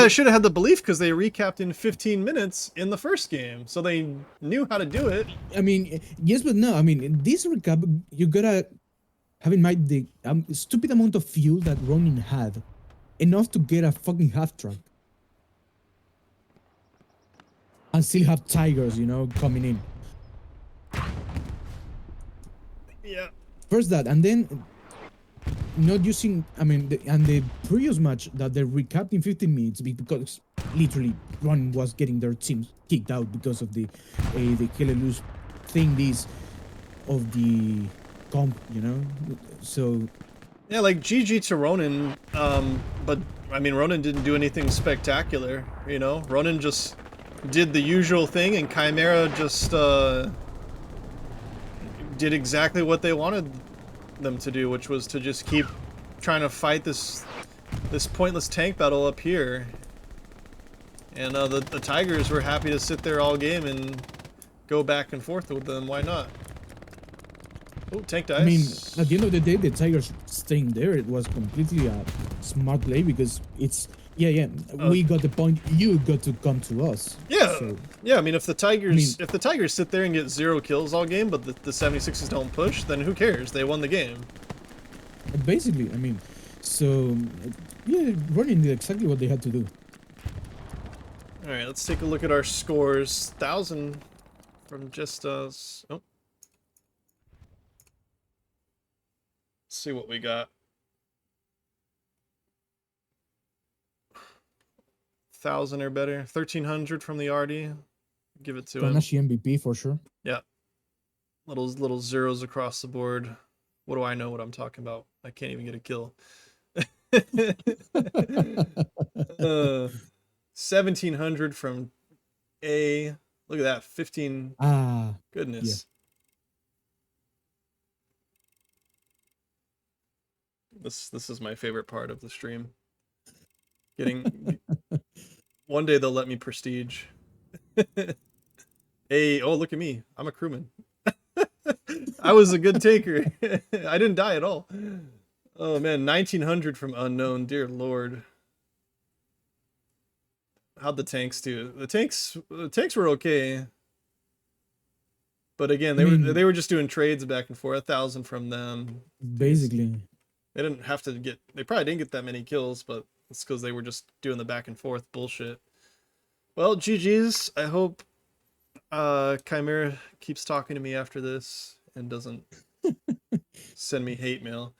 should have had the belief because they recapped in 15 minutes in the first game, so they knew how to do it. I mean, yes, but no. I mean, this recap, you gotta have in mind the stupid amount of fuel that Ronin had, enough to get a fucking half track, and still have Tigers, you know, coming in. Yeah. First that, and then not using. I mean, the previous match that they recapped in 15 minutes because literally Ronin was getting their teams kicked out because of the kill and lose thing. This of the comp, you know, so Yeah, like GG to Ronin, but I mean Ronin didn't do anything spectacular, you know. Ronin just did the usual thing, and Chimera just did exactly what they wanted them to do, which was to just keep trying to fight this pointless tank battle up here. And the Tigers were happy to sit there all game and go back and forth with them. Why not? Oh, tank dies. I mean, at the end of the day, the Tigers staying there, it was completely a smart play because it's we got the point. You got to come to us. Yeah, so, yeah. I mean, if the Tigers sit there and get 0 kills all game, but the 76s don't push, then who cares? They won the game. Basically, I mean, so yeah, Ronin did exactly what they had to do. All right, let's take a look at our scores. 1,000 from just us. Oh. Let's see what we got. 1,000 or better. 1,300 from the RD. Give it to him. Kanashi MVP for sure. Yeah. Little zeros across the board. What do I know what I'm talking about? I can't even get a kill. 1,700 from A. Look at that. 15. Ah, Goodness. Yeah. This is my favorite part of the stream. Getting one day they'll let me prestige. Hey, oh look at me. I'm a crewman. I was a good taker. I didn't die at all. Oh man, 1,900 from unknown. Dear Lord. How'd the tanks do? The tanks were okay. But again, they were just doing trades back and forth. 1,000 from them. Basically. They didn't have to get. They probably didn't get that many kills, but it's because they were just doing the back and forth bullshit. Well, GG's. I hope Chimera keeps talking to me after this and doesn't send me hate mail.